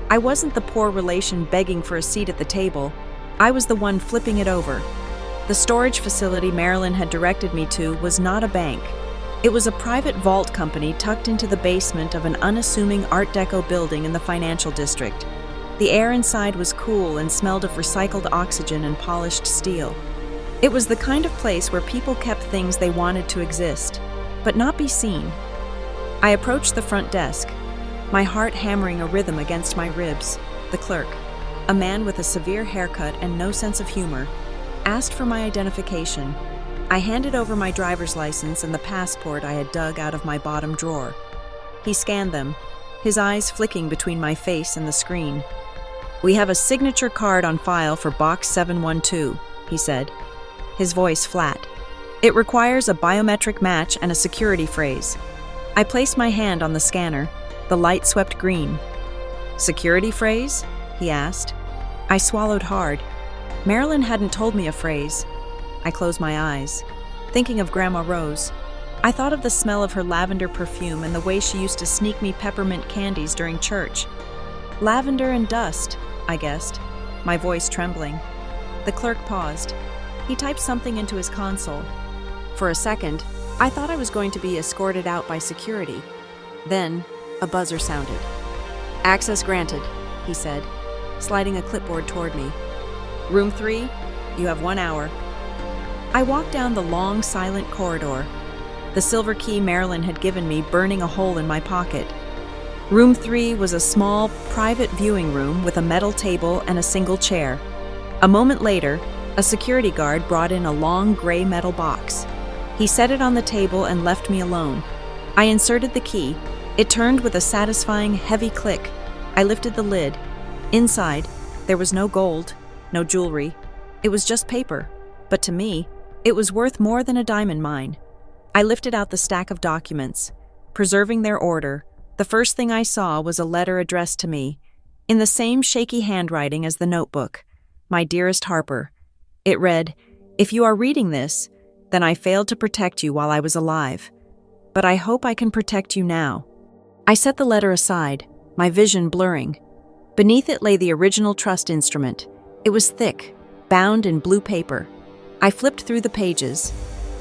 I wasn't the poor relation begging for a seat at the table. I was the one flipping it over. The storage facility Marilyn had directed me to was not a bank. It was a private vault company tucked into the basement of an unassuming Art Deco building in the financial district. The air inside was cool and smelled of recycled oxygen and polished steel. It was the kind of place where people kept things they wanted to exist, but not be seen. I approached the front desk, my heart hammering a rhythm against my ribs. The clerk, a man with a severe haircut and no sense of humor, asked for my identification. I handed over my driver's license and the passport I had dug out of my bottom drawer. He scanned them, his eyes flicking between my face and the screen. We have a signature card on file for Box 712, he said, his voice flat. It requires a biometric match and a security phrase. I placed my hand on the scanner. The light swept green. Security phrase? He asked. I swallowed hard. Marilyn hadn't told me a phrase. I closed my eyes, thinking of Grandma Rose. I thought of the smell of her lavender perfume and the way she used to sneak me peppermint candies during church. Lavender and dust, I guessed, my voice trembling. The clerk paused. He typed something into his console. For a second, I thought I was going to be escorted out by security. Then, a buzzer sounded. Access granted, he said, sliding a clipboard toward me. Room 3, you have 1 hour. I walked down the long, silent corridor, the silver key Marilyn had given me burning a hole in my pocket. Room 3 was a small, private viewing room with a metal table and a single chair. A moment later, a security guard brought in a long gray metal box. He set it on the table and left me alone. I inserted the key. It turned with a satisfying, heavy click. I lifted the lid. Inside, there was no gold, no jewelry. It was just paper. But to me, it was worth more than a diamond mine. I lifted out the stack of documents. Preserving their order, the first thing I saw was a letter addressed to me, in the same shaky handwriting as the notebook. My dearest Harper. It read, If you are reading this, then I failed to protect you while I was alive. But I hope I can protect you now. I set the letter aside, my vision blurring. Beneath it lay the original trust instrument. It was thick, bound in blue paper. I flipped through the pages,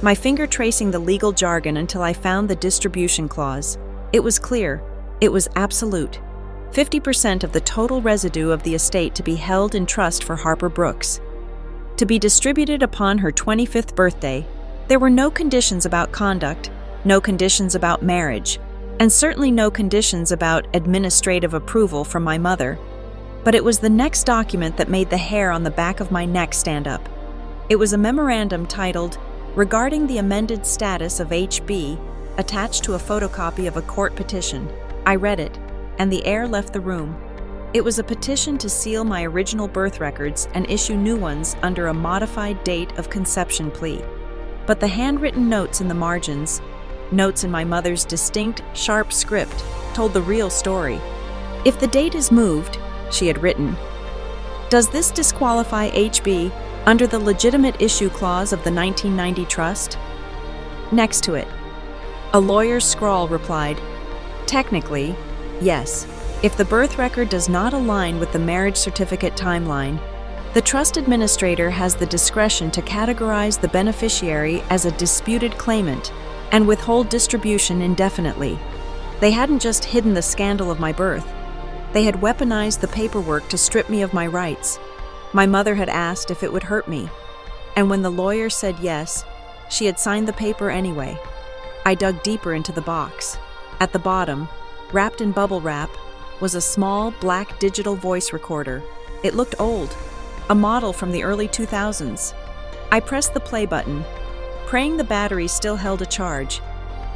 my finger tracing the legal jargon until I found the distribution clause. It was clear. It was absolute. 50% of the total residue of the estate to be held in trust for Harper Brooks. To be distributed upon her 25th birthday. There were no conditions about conduct, no conditions about marriage, and certainly no conditions about administrative approval from my mother. But it was the next document that made the hair on the back of my neck stand up. It was a memorandum titled, "Regarding the amended status of HB," attached to a photocopy of a court petition. I read it, and the air left the room. It was a petition to seal my original birth records and issue new ones under a modified date of conception plea. But the handwritten notes in the margins, notes in my mother's distinct, sharp script, told the real story. "If the date is moved," she had written, "does this disqualify HB under the legitimate issue clause of the 1990 trust?" Next to it, a lawyer's scrawl replied, "Technically, yes. If the birth record does not align with the marriage certificate timeline, the trust administrator has the discretion to categorize the beneficiary as a disputed claimant and withhold distribution indefinitely." They hadn't just hidden the scandal of my birth. They had weaponized the paperwork to strip me of my rights. My mother had asked if it would hurt me, and when the lawyer said yes, she had signed the paper anyway. I dug deeper into the box. At the bottom, wrapped in bubble wrap, was a small black digital voice recorder. It looked old, a model from the early 2000s. I pressed the play button, praying the battery still held a charge.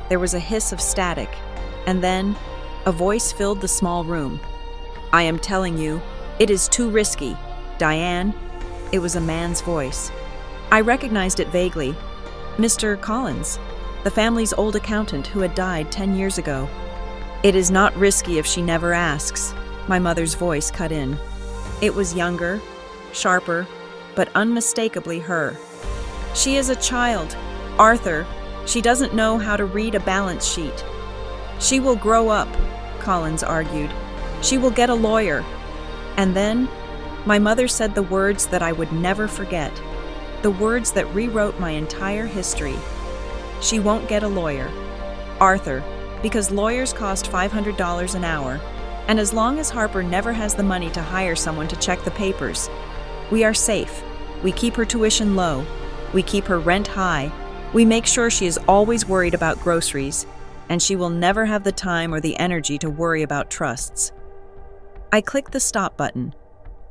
There was a hiss of static, and then a voice filled the small room. "I am telling you, it is too risky. Diane." It was a man's voice. I recognized it vaguely. Mr. Collins, the family's old accountant who had died 10 years ago. "It is not risky if she never asks," my mother's voice cut in. It was younger, sharper, but unmistakably her. "She is a child, Arthur. She doesn't know how to read a balance sheet." "She will grow up," Collins argued. "She will get a lawyer." And then, my mother said the words that I would never forget, the words that rewrote my entire history. "She won't get a lawyer, Arthur, because lawyers cost $500 an hour, and as long as Harper never has the money to hire someone to check the papers, we are safe. We keep her tuition low. We keep her rent high. We make sure she is always worried about groceries, and she will never have the time or the energy to worry about trusts." I clicked the stop button.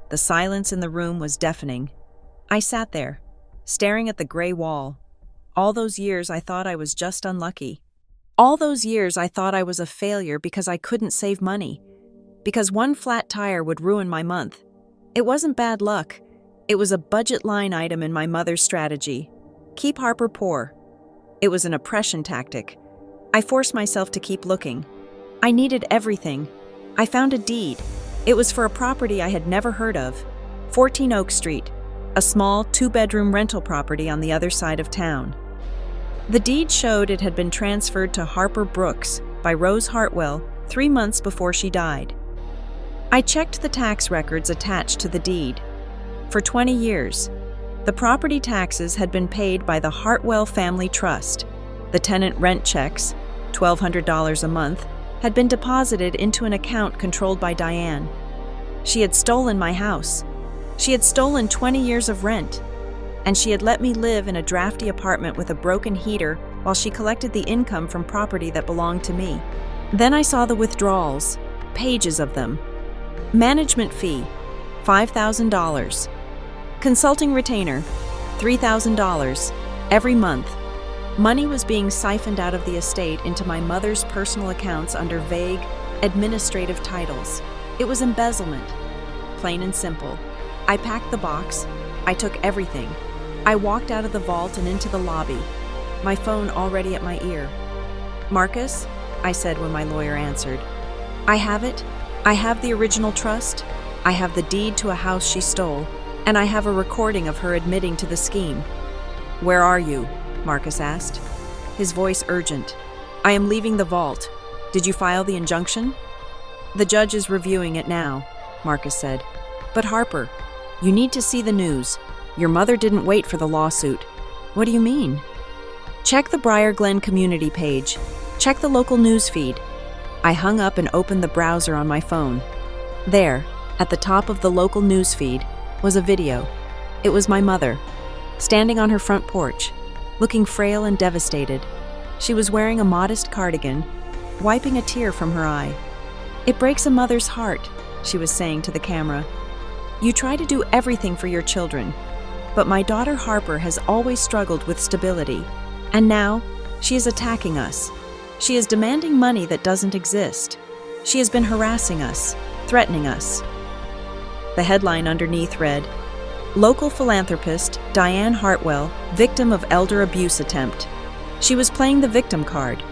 The silence in the room was deafening. I sat there, staring at the gray wall. All those years I thought I was just unlucky. All those years I thought I was a failure because I couldn't save money, because one flat tire would ruin my month. It wasn't bad luck. It was a budget line item in my mother's strategy. Keep Harper poor. It was an oppression tactic. I forced myself to keep looking. I needed everything. I found a deed. It was for a property I had never heard of, 14 Oak Street, a small 2-bedroom rental property on the other side of town. The deed showed it had been transferred to Harper Brooks by Rose Hartwell 3 months before she died. I checked the tax records attached to the deed. For 20 years, the property taxes had been paid by the Hartwell Family Trust. The tenant rent checks, $1,200 a month, had been deposited into an account controlled by Diane. She had stolen my house. She had stolen 20 years of rent. And she had let me live in a drafty apartment with a broken heater while she collected the income from property that belonged to me. Then I saw the withdrawals, pages of them. Management fee, $5,000. Consulting retainer, $3,000, every month. Money was being siphoned out of the estate into my mother's personal accounts under vague, administrative titles. It was embezzlement, plain and simple. I packed the box. I took everything. I walked out of the vault and into the lobby, my phone already at my ear. "Marcus," I said when my lawyer answered. "I have it. I have the original trust. I have the deed to a house she stole, and I have a recording of her admitting to the scheme." "Where are you?" Marcus asked, his voice urgent. "I am leaving the vault. Did you file the injunction?" "The judge is reviewing it now," Marcus said. "But Harper, you need to see the news. Your mother didn't wait for the lawsuit." "What do you mean?" "Check the Briar Glen community page. Check the local news feed." I hung up and opened the browser on my phone. There, at the top of the local news feed, was a video. It was my mother, standing on her front porch, looking frail and devastated. She was wearing a modest cardigan, wiping a tear from her eye. "It breaks a mother's heart," she was saying to the camera. "You try to do everything for your children. But my daughter Harper has always struggled with stability. And now, she is attacking us. She is demanding money that doesn't exist. She has been harassing us, threatening us. The headline underneath read, "Local philanthropist Diane Hartwell, victim of elder abuse attempt." She was playing the victim card.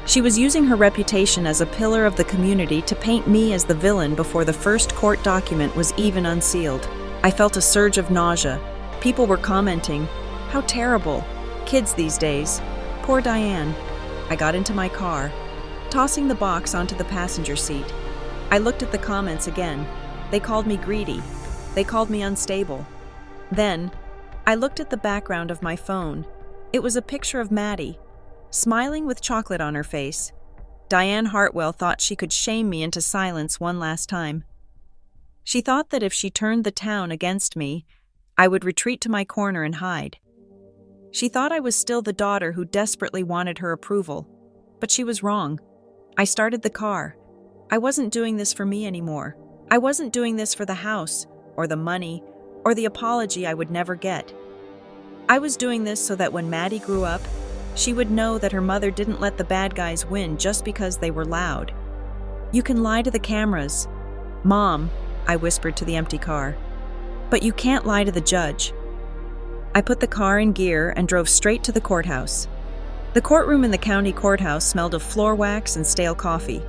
She was using her reputation as a pillar of the community to paint me as the villain before the first court document was even unsealed. I felt a surge of nausea. People were commenting, "How terrible. Kids these days. Poor Diane." I got into my car, tossing the box onto the passenger seat. I looked at the comments again. They called me greedy. They called me unstable. Then, I looked at the background of my phone. It was a picture of Maddie, smiling with chocolate on her face. Diane Hartwell thought she could shame me into silence one last time. She thought that if she turned the town against me, I would retreat to my corner and hide. She thought I was still the daughter who desperately wanted her approval, but she was wrong. I started the car. I wasn't doing this for me anymore. I wasn't doing this for the house, or the money, or the apology I would never get. I was doing this so that when Maddie grew up, she would know that her mother didn't let the bad guys win just because they were loud. "You can lie to the cameras, Mom," I whispered to the empty car, "but you can't lie to the judge." I put the car in gear and drove straight to the courthouse. The courtroom in the county courthouse smelled of floor wax and stale coffee,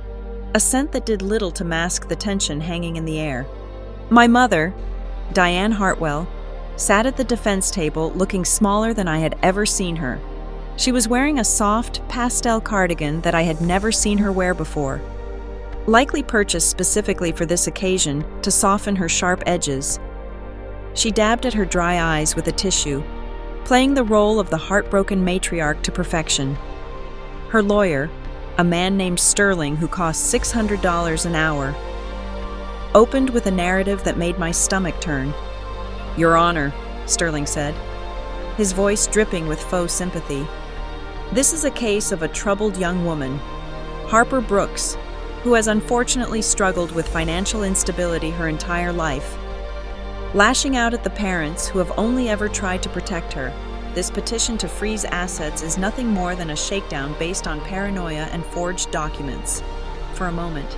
a scent that did little to mask the tension hanging in the air. My mother, Diane Hartwell, sat at the defense table looking smaller than I had ever seen her. She was wearing a soft, pastel cardigan that I had never seen her wear before, likely purchased specifically for this occasion to soften her sharp edges. She dabbed at her dry eyes with a tissue, playing the role of the heartbroken matriarch to perfection. Her lawyer, a man named Sterling who cost $600 an hour, opened with a narrative that made my stomach turn. "Your Honor," Sterling said, his voice dripping with faux sympathy. "This is a case of a troubled young woman, Harper Brooks, who has unfortunately struggled with financial instability her entire life. Lashing out at the parents who have only ever tried to protect her, this petition to freeze assets is nothing more than a shakedown based on paranoia and forged documents." For a moment,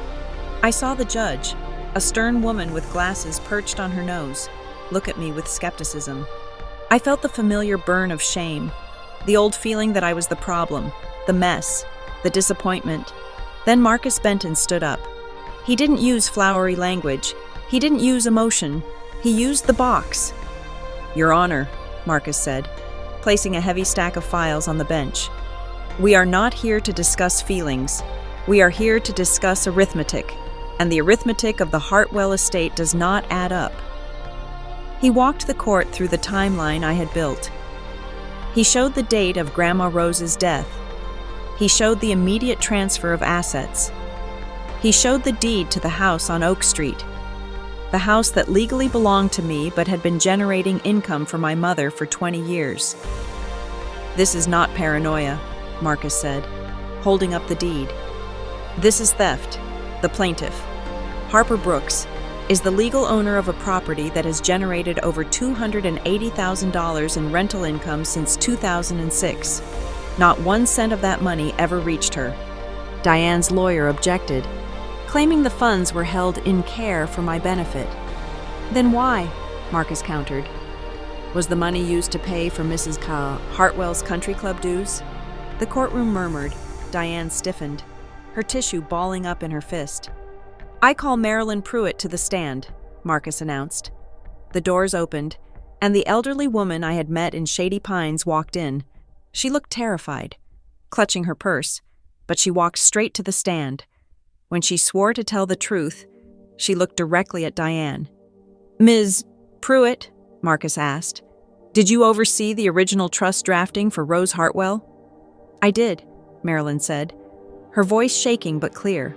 I saw the judge, a stern woman with glasses perched on her nose, look at me with skepticism. I felt the familiar burn of shame, the old feeling that I was the problem, the mess, the disappointment. Then Marcus Benton stood up. He didn't use flowery language. He didn't use emotion. He used the box. "Your Honor," Marcus said, placing a heavy stack of files on the bench, "we are not here to discuss feelings. We are here to discuss arithmetic, and the arithmetic of the Hartwell estate does not add up." He walked the court through the timeline I had built. He showed the date of Grandma Rose's death. He showed the immediate transfer of assets. He showed the deed to the house on Oak Street, the house that legally belonged to me but had been generating income for my mother for 20 years. "This is not paranoia," Marcus said, holding up the deed. "This is theft. The plaintiff, Harper Brooks, is the legal owner of a property that has generated over $280,000 in rental income since 2006. Not 1 cent of that money ever reached her." Diane's lawyer objected, claiming the funds were held in care for my benefit. "Then why?" Marcus countered. "Was the money used to pay for Mrs. Hartwell's country club dues?" The courtroom murmured. Diane stiffened, her tissue balling up in her fist. "I call Marilyn Pruitt to the stand," Marcus announced. The doors opened, and the elderly woman I had met in Shady Pines walked in. She looked terrified, clutching her purse, but she walked straight to the stand. When she swore to tell the truth, she looked directly at Diane. "Ms. Pruitt," Marcus asked, "did you oversee the original trust drafting for Rose Hartwell?" "I did," Marilyn said, her voice shaking but clear.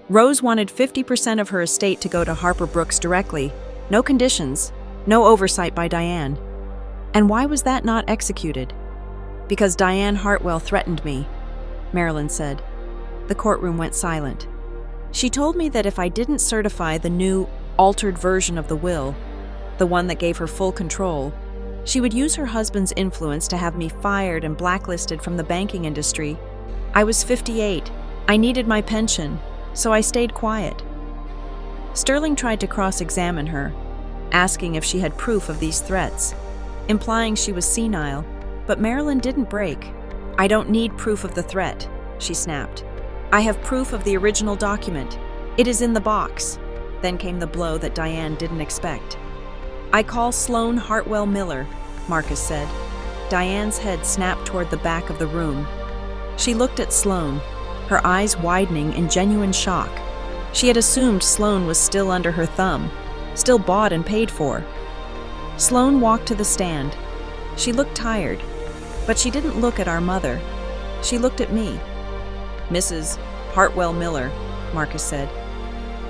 "Rose wanted 50% of her estate to go to Harper Brooks directly. No conditions, no oversight by Diane. And why was that not executed?" "Because Diane Hartwell threatened me," Marilyn said. The courtroom went silent. She told me that if I didn't certify the new, altered version of the will, the one that gave her full control, She would use her husband's influence to have me fired and blacklisted from the banking industry. I was 58. I needed my pension, so I stayed quiet. Sterling tried to cross-examine her, asking if she had proof of these threats, implying she was senile, but Marilyn didn't break. "I don't need proof of the threat," she snapped. "I have proof of the original document. It is in the box." Then came the blow that Diane didn't expect. "I call Sloan Hartwell Miller," Marcus said. Diane's head snapped toward the back of the room. She looked at Sloan, her eyes widening in genuine shock. She had assumed Sloan was still under her thumb, still bought and paid for. Sloan walked to the stand. She looked tired, but she didn't look at our mother. She looked at me. "Mrs. Hartwell Miller," Marcus said,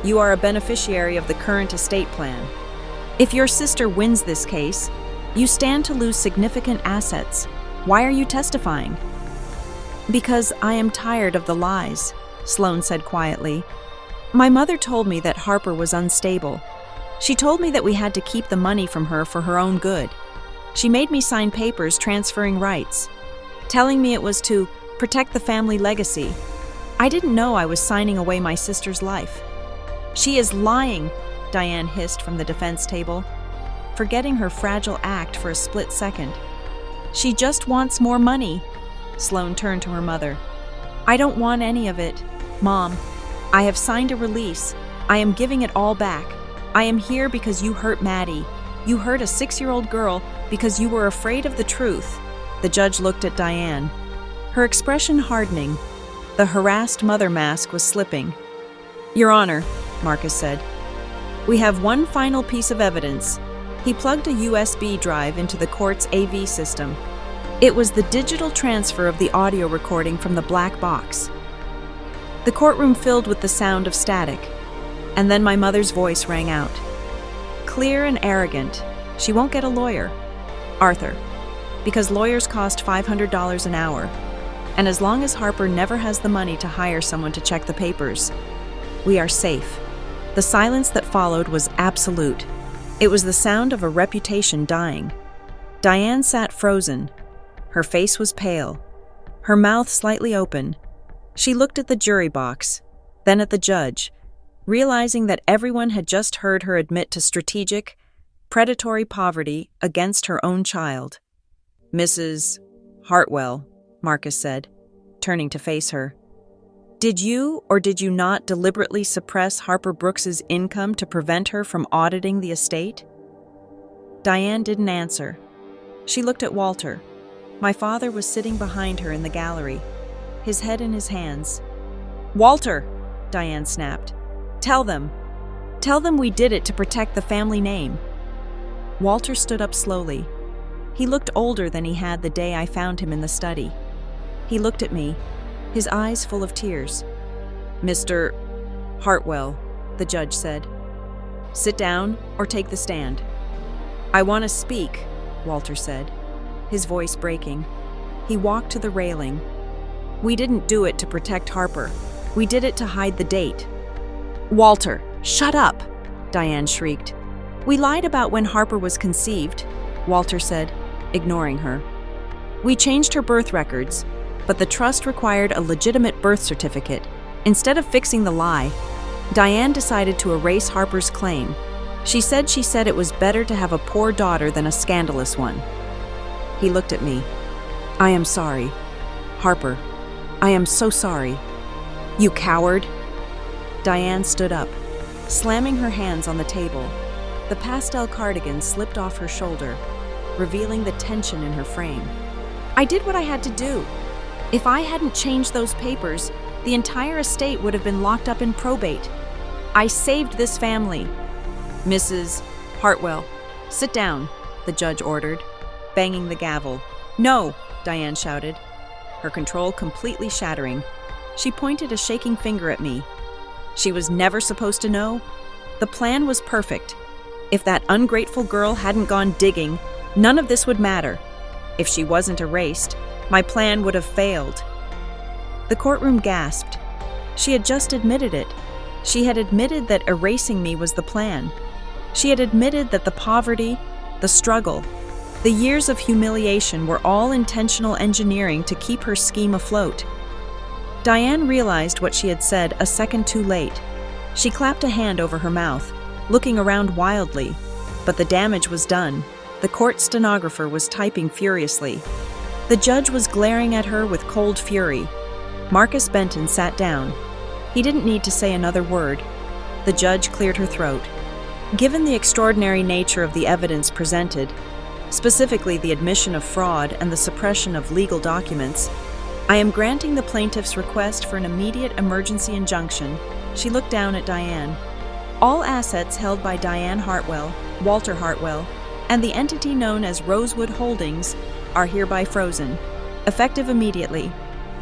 "you are a beneficiary of the current estate plan. If your sister wins this case, you stand to lose significant assets. Why are you testifying?" "Because I am tired of the lies," Sloan said quietly. "My mother told me that Harper was unstable. She told me that we had to keep the money from her for her own good. She made me sign papers transferring rights, telling me it was to protect the family legacy. I didn't know I was signing away my sister's life." "She is lying," Diane hissed from the defense table, forgetting her fragile act for a split second. "She just wants more money." Sloan turned to her mother. "I don't want any of it, Mom. I have signed a release. I am giving it all back. I am here because you hurt Maddie. You hurt a 6-year-old girl because you were afraid of the truth." The judge looked at Diane, her expression hardening. The harassed mother mask was slipping. "Your Honor," Marcus said, "we have one final piece of evidence." He plugged a USB drive into the court's AV system. It was the digital transfer of the audio recording from the black box. The courtroom filled with the sound of static, and then my mother's voice rang out. Clear and arrogant. "She won't get a lawyer, Arthur, because lawyers cost $500 an hour, and as long as Harper never has the money to hire someone to check the papers, we are safe." The silence that followed was absolute. It was the sound of a reputation dying. Diane sat frozen. Her face was pale, her mouth slightly open. She looked at the jury box, then at the judge, realizing that everyone had just heard her admit to strategic, predatory poverty against her own child. "Mrs. Hartwell," Marcus said, turning to face her, "did you or did you not deliberately suppress Harper Brooks's income to prevent her from auditing the estate?" Diane didn't answer. She looked at Walter. My father was sitting behind her in the gallery, his head in his hands. "Walter," Diane snapped, Tell them we did it to protect the family name." Walter stood up slowly. He looked older than he had the day I found him in the study. He looked at me, his eyes full of tears. "Mr. Hartwell," the judge said, "sit down or take the stand." "I want to speak," Walter said, his voice breaking. He walked to the railing. "We didn't do it to protect Harper. We did it to hide the date." "Walter, shut up!" Diane shrieked. "We lied about when Harper was conceived," Walter said, ignoring her. "We changed her birth records, but the trust required a legitimate birth certificate. Instead of fixing the lie, Diane decided to erase Harper's claim. She said it was better to have a poor daughter than a scandalous one." He looked at me. "I am sorry. Harper, I am so sorry." "You coward!" Diane stood up, slamming her hands on the table. The pastel cardigan slipped off her shoulder, revealing the tension in her frame. "I did what I had to do. If I hadn't changed those papers, the entire estate would have been locked up in probate. I saved this family." "Mrs. Hartwell, sit down," the judge ordered, banging the gavel. "No," Diane shouted, her control completely shattering. She pointed a shaking finger at me. She was never supposed to know? The plan was perfect. If that ungrateful girl hadn't gone digging, none of this would matter. If she wasn't erased, my plan would have failed. The courtroom gasped. She had just admitted it. She had admitted that erasing me was the plan. She had admitted that the poverty, the struggle, The years of humiliation were all intentional engineering to keep her scheme afloat. Diane realized what she had said a second too late. She clapped a hand over her mouth, looking around wildly, but the damage was done. The court stenographer was typing furiously. The judge was glaring at her with cold fury. Marcus Benton sat down. He didn't need to say another word. The judge cleared her throat. Given the extraordinary nature of the evidence presented, specifically the admission of fraud and the suppression of legal documents, I am granting the plaintiff's request for an immediate emergency injunction. She looked down at Diane. All assets held by Diane Hartwell, Walter Hartwell, and the entity known as Rosewood Holdings are hereby frozen, effective immediately.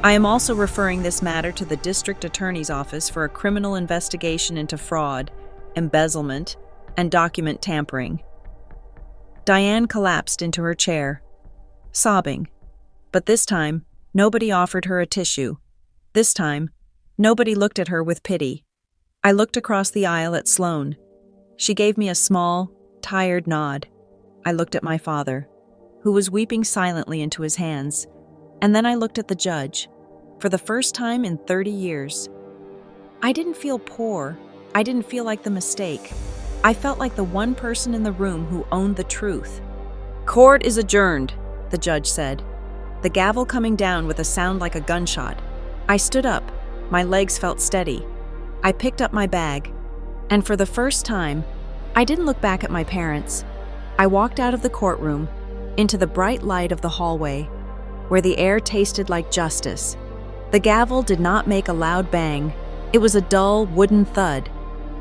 I am also referring this matter to the District Attorney's Office for a criminal investigation into fraud, embezzlement, and document tampering. Diane collapsed into her chair, sobbing. But this time, nobody offered her a tissue. This time, nobody looked at her with pity. I looked across the aisle at Sloane. She gave me a small, tired nod. I looked at my father, who was weeping silently into his hands, and then I looked at the judge. For the first time in 30 years. I didn't feel poor. I didn't feel like the mistake. I felt like the one person in the room who owned the truth. "Court is adjourned," the judge said, the gavel coming down with a sound like a gunshot. I stood up. My legs felt steady. I picked up my bag, and for the first time, I didn't look back at my parents. I walked out of the courtroom, into the bright light of the hallway, where the air tasted like justice. The gavel did not make a loud bang. It was a dull, wooden thud,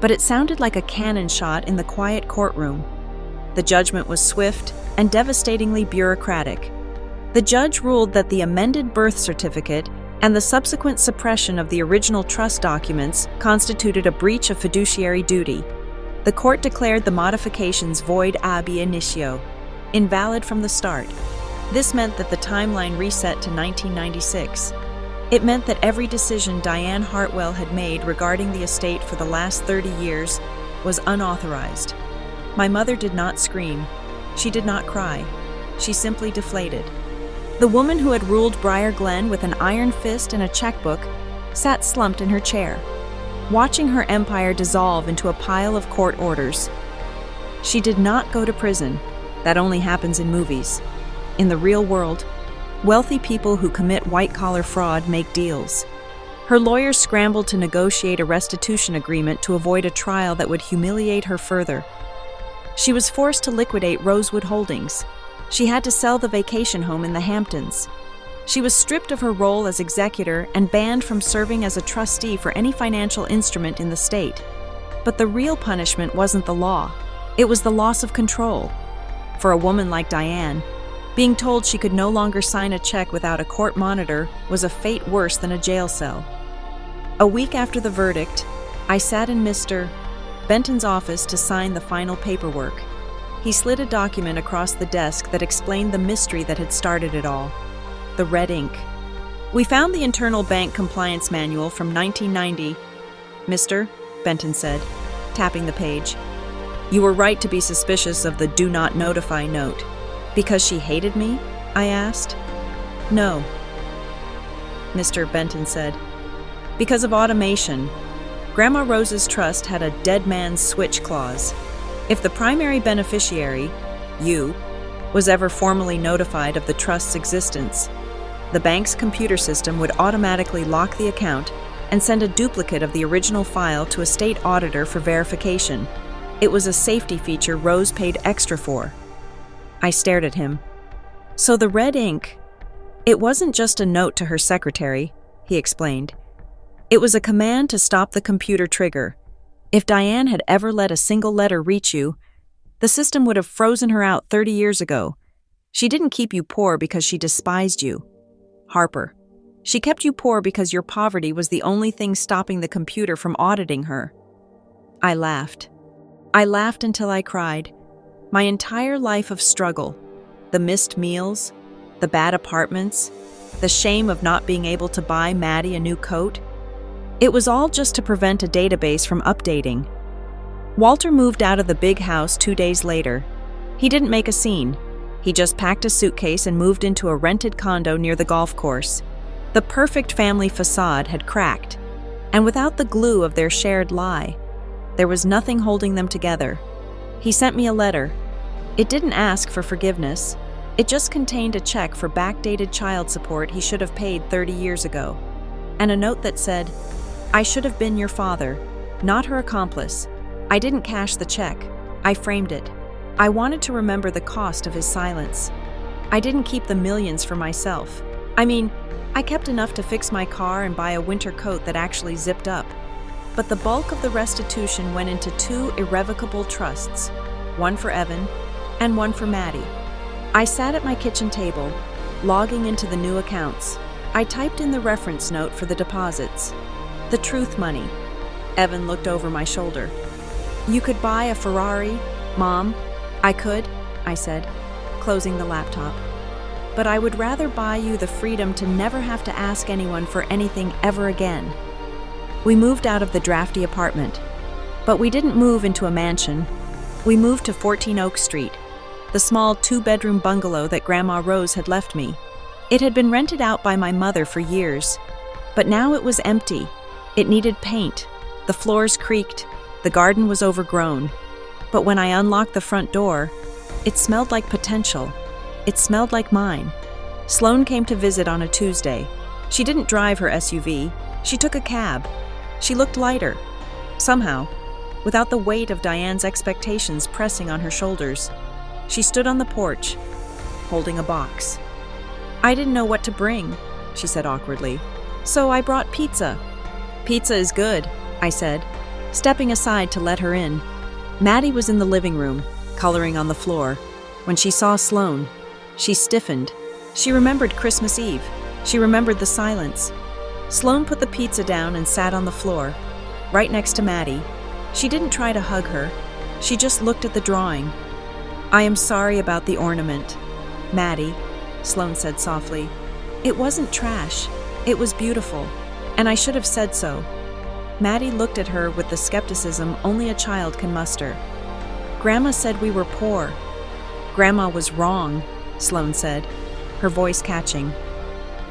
but it sounded like a cannon shot in the quiet courtroom. The judgment was swift and devastatingly bureaucratic. The judge ruled that the amended birth certificate and the subsequent suppression of the original trust documents constituted a breach of fiduciary duty. The court declared the modifications void ab initio, invalid from the start. This meant that the timeline reset to 1996. It meant that every decision Diane Hartwell had made regarding the estate for the last 30 years was unauthorized. My mother did not scream. She did not cry. She simply deflated. The woman who had ruled Briar Glen with an iron fist and a checkbook sat slumped in her chair, watching her empire dissolve into a pile of court orders. She did not go to prison. That only happens in movies. In the real world, wealthy people who commit white-collar fraud make deals. Her lawyers scrambled to negotiate a restitution agreement to avoid a trial that would humiliate her further. She was forced to liquidate Rosewood Holdings. She had to sell the vacation home in the Hamptons. She was stripped of her role as executor and banned from serving as a trustee for any financial instrument in the state. But the real punishment wasn't the law. It was the loss of control. For a woman like Diane, being told she could no longer sign a check without a court monitor was a fate worse than a jail cell. A week after the verdict, I sat in Mr. Benton's office to sign the final paperwork. He slid a document across the desk that explained the mystery that had started it all. The red ink. "We found the internal bank compliance manual from 1990, Mr. Benton said, tapping the page. "You were right to be suspicious of the do not notify note." "Because she hated me?" I asked. "No," Mr. Benton said. "Because of automation. Grandma Rose's trust had a dead man's switch clause. If the primary beneficiary, you, was ever formally notified of the trust's existence, the bank's computer system would automatically lock the account and send a duplicate of the original file to a state auditor for verification. It was a safety feature Rose paid extra for." I stared at him. "So the red ink, it wasn't just a note to her secretary," he explained. "It was a command to stop the computer trigger. If Diane had ever let a single letter reach you, the system would have frozen her out 30 years ago. She didn't keep you poor because she despised you, Harper. She kept you poor because your poverty was the only thing stopping the computer from auditing her." I laughed. I laughed until I cried. My entire life of struggle, the missed meals, the bad apartments, the shame of not being able to buy Maddie a new coat, it was all just to prevent a database from updating. Walter moved out of the big house 2 days later. He didn't make a scene. He just packed a suitcase and moved into a rented condo near the golf course. The perfect family facade had cracked, and without the glue of their shared lie, there was nothing holding them together. He sent me a letter. It didn't ask for forgiveness. It just contained a check for backdated child support he should have paid 30 years ago, and a note that said, "I should have been your father, not her accomplice. I didn't cash the check. I framed it. I wanted to remember the cost of his silence. I didn't keep the millions for myself. I kept enough to fix my car and buy a winter coat that actually zipped up. But the bulk of the restitution went into 2 irrevocable trusts, one for Evan and one for Maddie." I sat at my kitchen table, logging into the new accounts. I typed in the reference note for the deposits. The truth money. Evan looked over my shoulder. "You could buy a Ferrari, Mom." "I could," I said, closing the laptop. "But I would rather buy you the freedom to never have to ask anyone for anything ever again." We moved out of the drafty apartment. But we didn't move into a mansion. We moved to 14 Oak Street, the small 2-bedroom bungalow that Grandma Rose had left me. It had been rented out by my mother for years, but now it was empty. It needed paint. The floors creaked. The garden was overgrown. But when I unlocked the front door, it smelled like potential. It smelled like mine. Sloane came to visit on a Tuesday. She didn't drive her SUV. She took a cab. She looked lighter. Somehow, without the weight of Diane's expectations pressing on her shoulders. She stood on the porch, holding a box. "I didn't know what to bring," she said awkwardly. "So I brought pizza." "Pizza is good," I said, stepping aside to let her in. Maddie was in the living room, coloring on the floor. When she saw Sloane, she stiffened. She remembered Christmas Eve. She remembered the silence. Sloane put the pizza down and sat on the floor, right next to Maddie. She didn't try to hug her. She just looked at the drawing. "I am sorry about the ornament, Maddie," Sloane said softly. "It wasn't trash. It was beautiful, and I should have said so." Maddie looked at her with the skepticism only a child can muster. "Grandma said we were poor." "Grandma was wrong," Sloane said, her voice catching.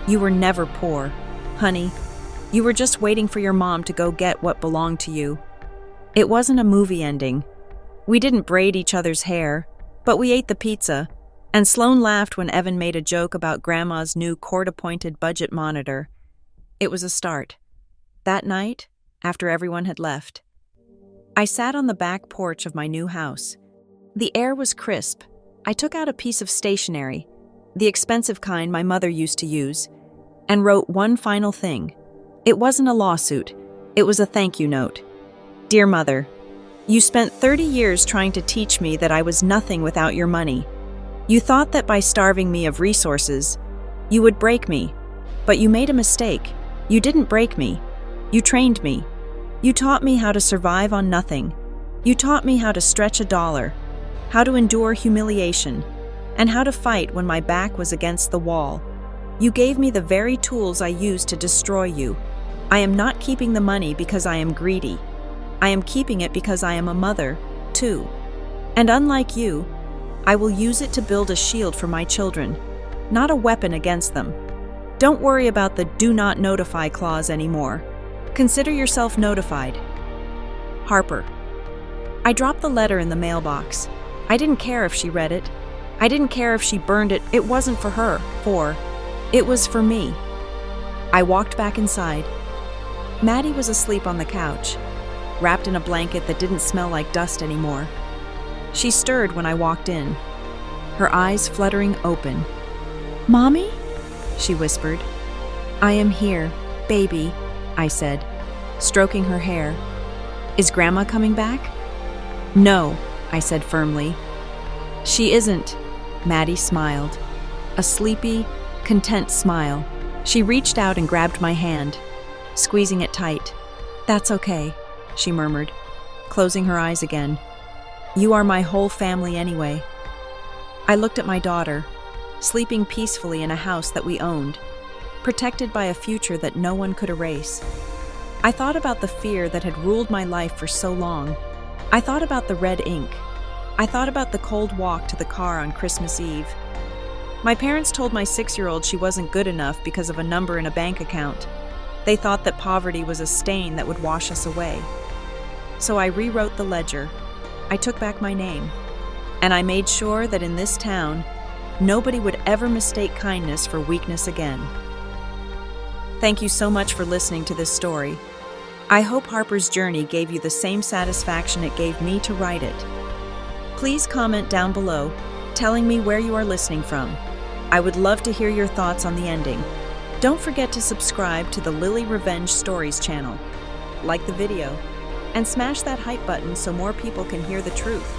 "You were never poor, honey. You were just waiting for your mom to go get what belonged to you." It wasn't a movie ending. We didn't braid each other's hair, but we ate the pizza, and Sloane laughed when Evan made a joke about Grandma's new court-appointed budget monitor. It was a start. That night, after everyone had left, I sat on the back porch of my new house. The air was crisp. I took out a piece of stationery, the expensive kind my mother used to use, and wrote one final thing. It wasn't a lawsuit. It was a thank you note. "Dear Mother, you spent 30 years trying to teach me that I was nothing without your money. You thought that by starving me of resources, you would break me, but you made a mistake. You didn't break me. You trained me. You taught me how to survive on nothing. You taught me how to stretch a dollar, how to endure humiliation, and how to fight when my back was against the wall. You gave me the very tools I used to destroy you. I am not keeping the money because I am greedy. I am keeping it because I am a mother, too. And unlike you, I will use it to build a shield for my children, not a weapon against them. Don't worry about the do not notify clause anymore. Consider yourself notified. Harper." I dropped the letter in the mailbox. I didn't care if she read it. I didn't care if she burned it. It wasn't for her. It was for me. I walked back inside. Maddie was asleep on the couch, wrapped in a blanket that didn't smell like dust anymore. She stirred when I walked in, her eyes fluttering open. "Mommy?" she whispered. "I am here, baby," I said, stroking her hair. "Is Grandma coming back?" "No," I said firmly. "She isn't," Maddie smiled. A sleepy, content smile. She reached out and grabbed my hand, squeezing it tight. "That's okay," she murmured, closing her eyes again. "You are my whole family anyway." I looked at my daughter, sleeping peacefully in a house that we owned, protected by a future that no one could erase. I thought about the fear that had ruled my life for so long. I thought about the red ink, I thought about the cold walk to the car on Christmas Eve. My parents told my 6-year-old she wasn't good enough because of a number in a bank account. They thought that poverty was a stain that would wash us away. So I rewrote the ledger. I took back my name. And I made sure that in this town, nobody would ever mistake kindness for weakness again. Thank you so much for listening to this story. I hope Harper's journey gave you the same satisfaction it gave me to write it. Please comment down below, telling me where you are listening from. I would love to hear your thoughts on the ending. Don't forget to subscribe to the Lily Revenge Stories channel, like the video, and smash that hype button so more people can hear the truth.